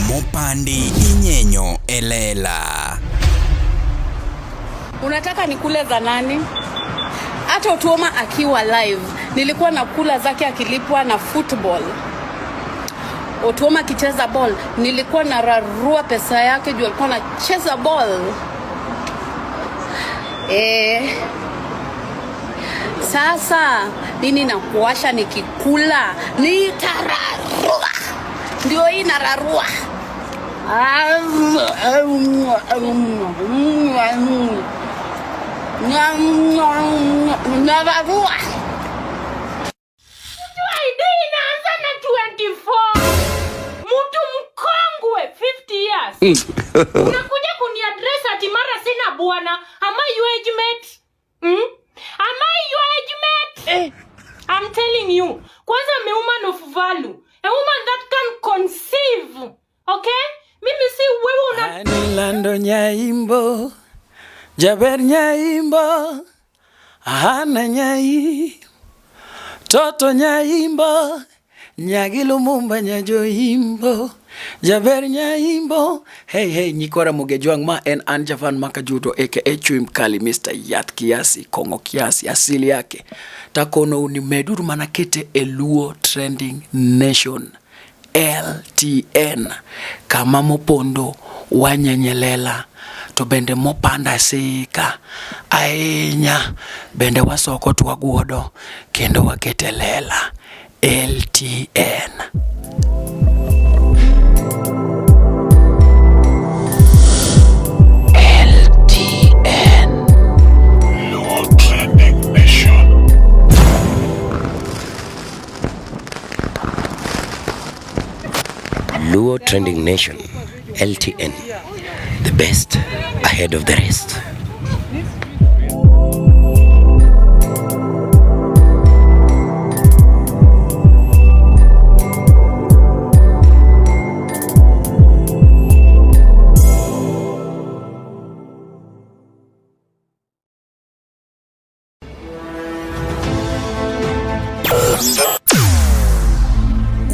Mopandi Inyenyo Elela. Unataka nikule za nani? Hata Otuoma akiwa live nilikuwa nakula zake akilipwa na football. Otuoma akicheza ball nilikuwa nararua pesa yake juu alikuwa anacheza ball. Sasa nini nakuasha nikikula nitararua. Ndio hii nararua. Nararua. Inaanza na 24. Mtu mkongwe 50 years. Unakuja kuniaddress ati mara sina bwana. Am I your age mate? Am I your age mate? I'm telling you. Kwanza me woman of value. A woman that can conceive. Okay? Mimi si wewe una Anilando nyaimbo. Jaber nyaimbo. Hana nyai. Toto nyaimbo. Nyagilo mumba nyajoimbo. Jaber nyaimbo. Hey nyikora mugejwang ma en Anjavan Makajuto aka Chui Mkali Mr. Yath Kiasi Kongo Kiasi asili yake. Takono unimeduru manakete Luo Trending Nation LTN kama mopondo wanyenyelela to bende mopanda sika aenya bende wasoko twaguodo kendo waketelela LTN. Luo Trending Nation, LTN, the best ahead of the rest.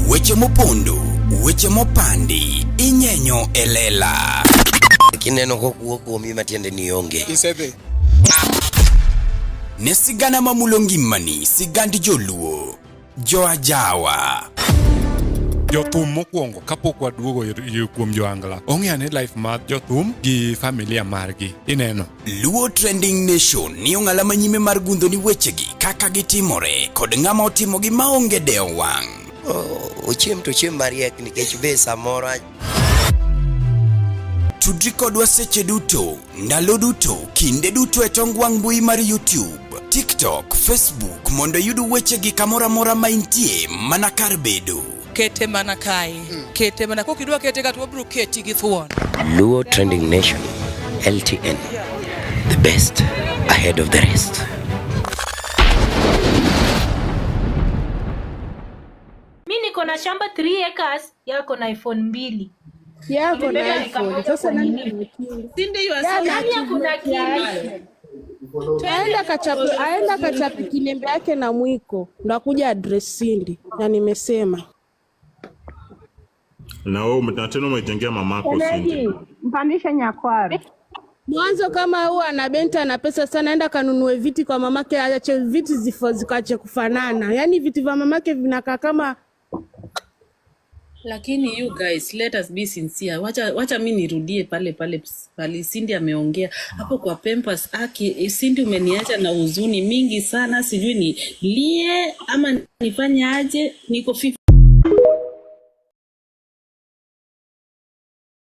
Weche mopondo, weche mopandi, Inyenyo Elela. Kineno kokuoko mi matiende ni onge. Isebe. Ne sigana mamulongi mani, sigandi joluo, Joajawa. Jothum mokwongo kapok waduogo kuom Joangla. Ong'eane life mar jothum gi familia margi. Ineno. Luo Trending Nation ni ong'ala manyime mar gundho ni wechegi kaka gitimore kod ng'ama otimogi maonge deo wang'. Ochiem to chiem mariek nikech be samoro Tudri kodwa seche duto, ndalo duto, kinde duto e tong wang' mbui mar YouTube, TikTok, Facebook mondo yud wechegi kamora mora ma intie mana kar bedo. Kete mana kae. Kete mana kokidwa kete ka to wabro keti gi thuon. Luo Trending Nation, LTN, the best ahead of the rest. Mimi niko na shamba 3 acres, yako na iPhone 2. Yako na iPhone. Sasa nini? Sindi yako kuna kili. Aenda kachapi kilembe yake na mwiko. Ndo akuja address Sindi. Na nimesema. Na wewe tena umejengea mamako Sindi. Mpandisha nyakwaro. Mwanzo kama huwa ana benta na pesa sana, enda kanunue viti kwa mamake, aache viti zikache kufanana. Yaani viti vya mamake vinakaa kama. Lakini you guys, let us be sincere. Wacha mimi nirudie pale Sindi ameongea hapo kwa Pampers aki. Sindi umeniacha na huzuni mingi sana, sijui ni lie ama nifanye aje. Niko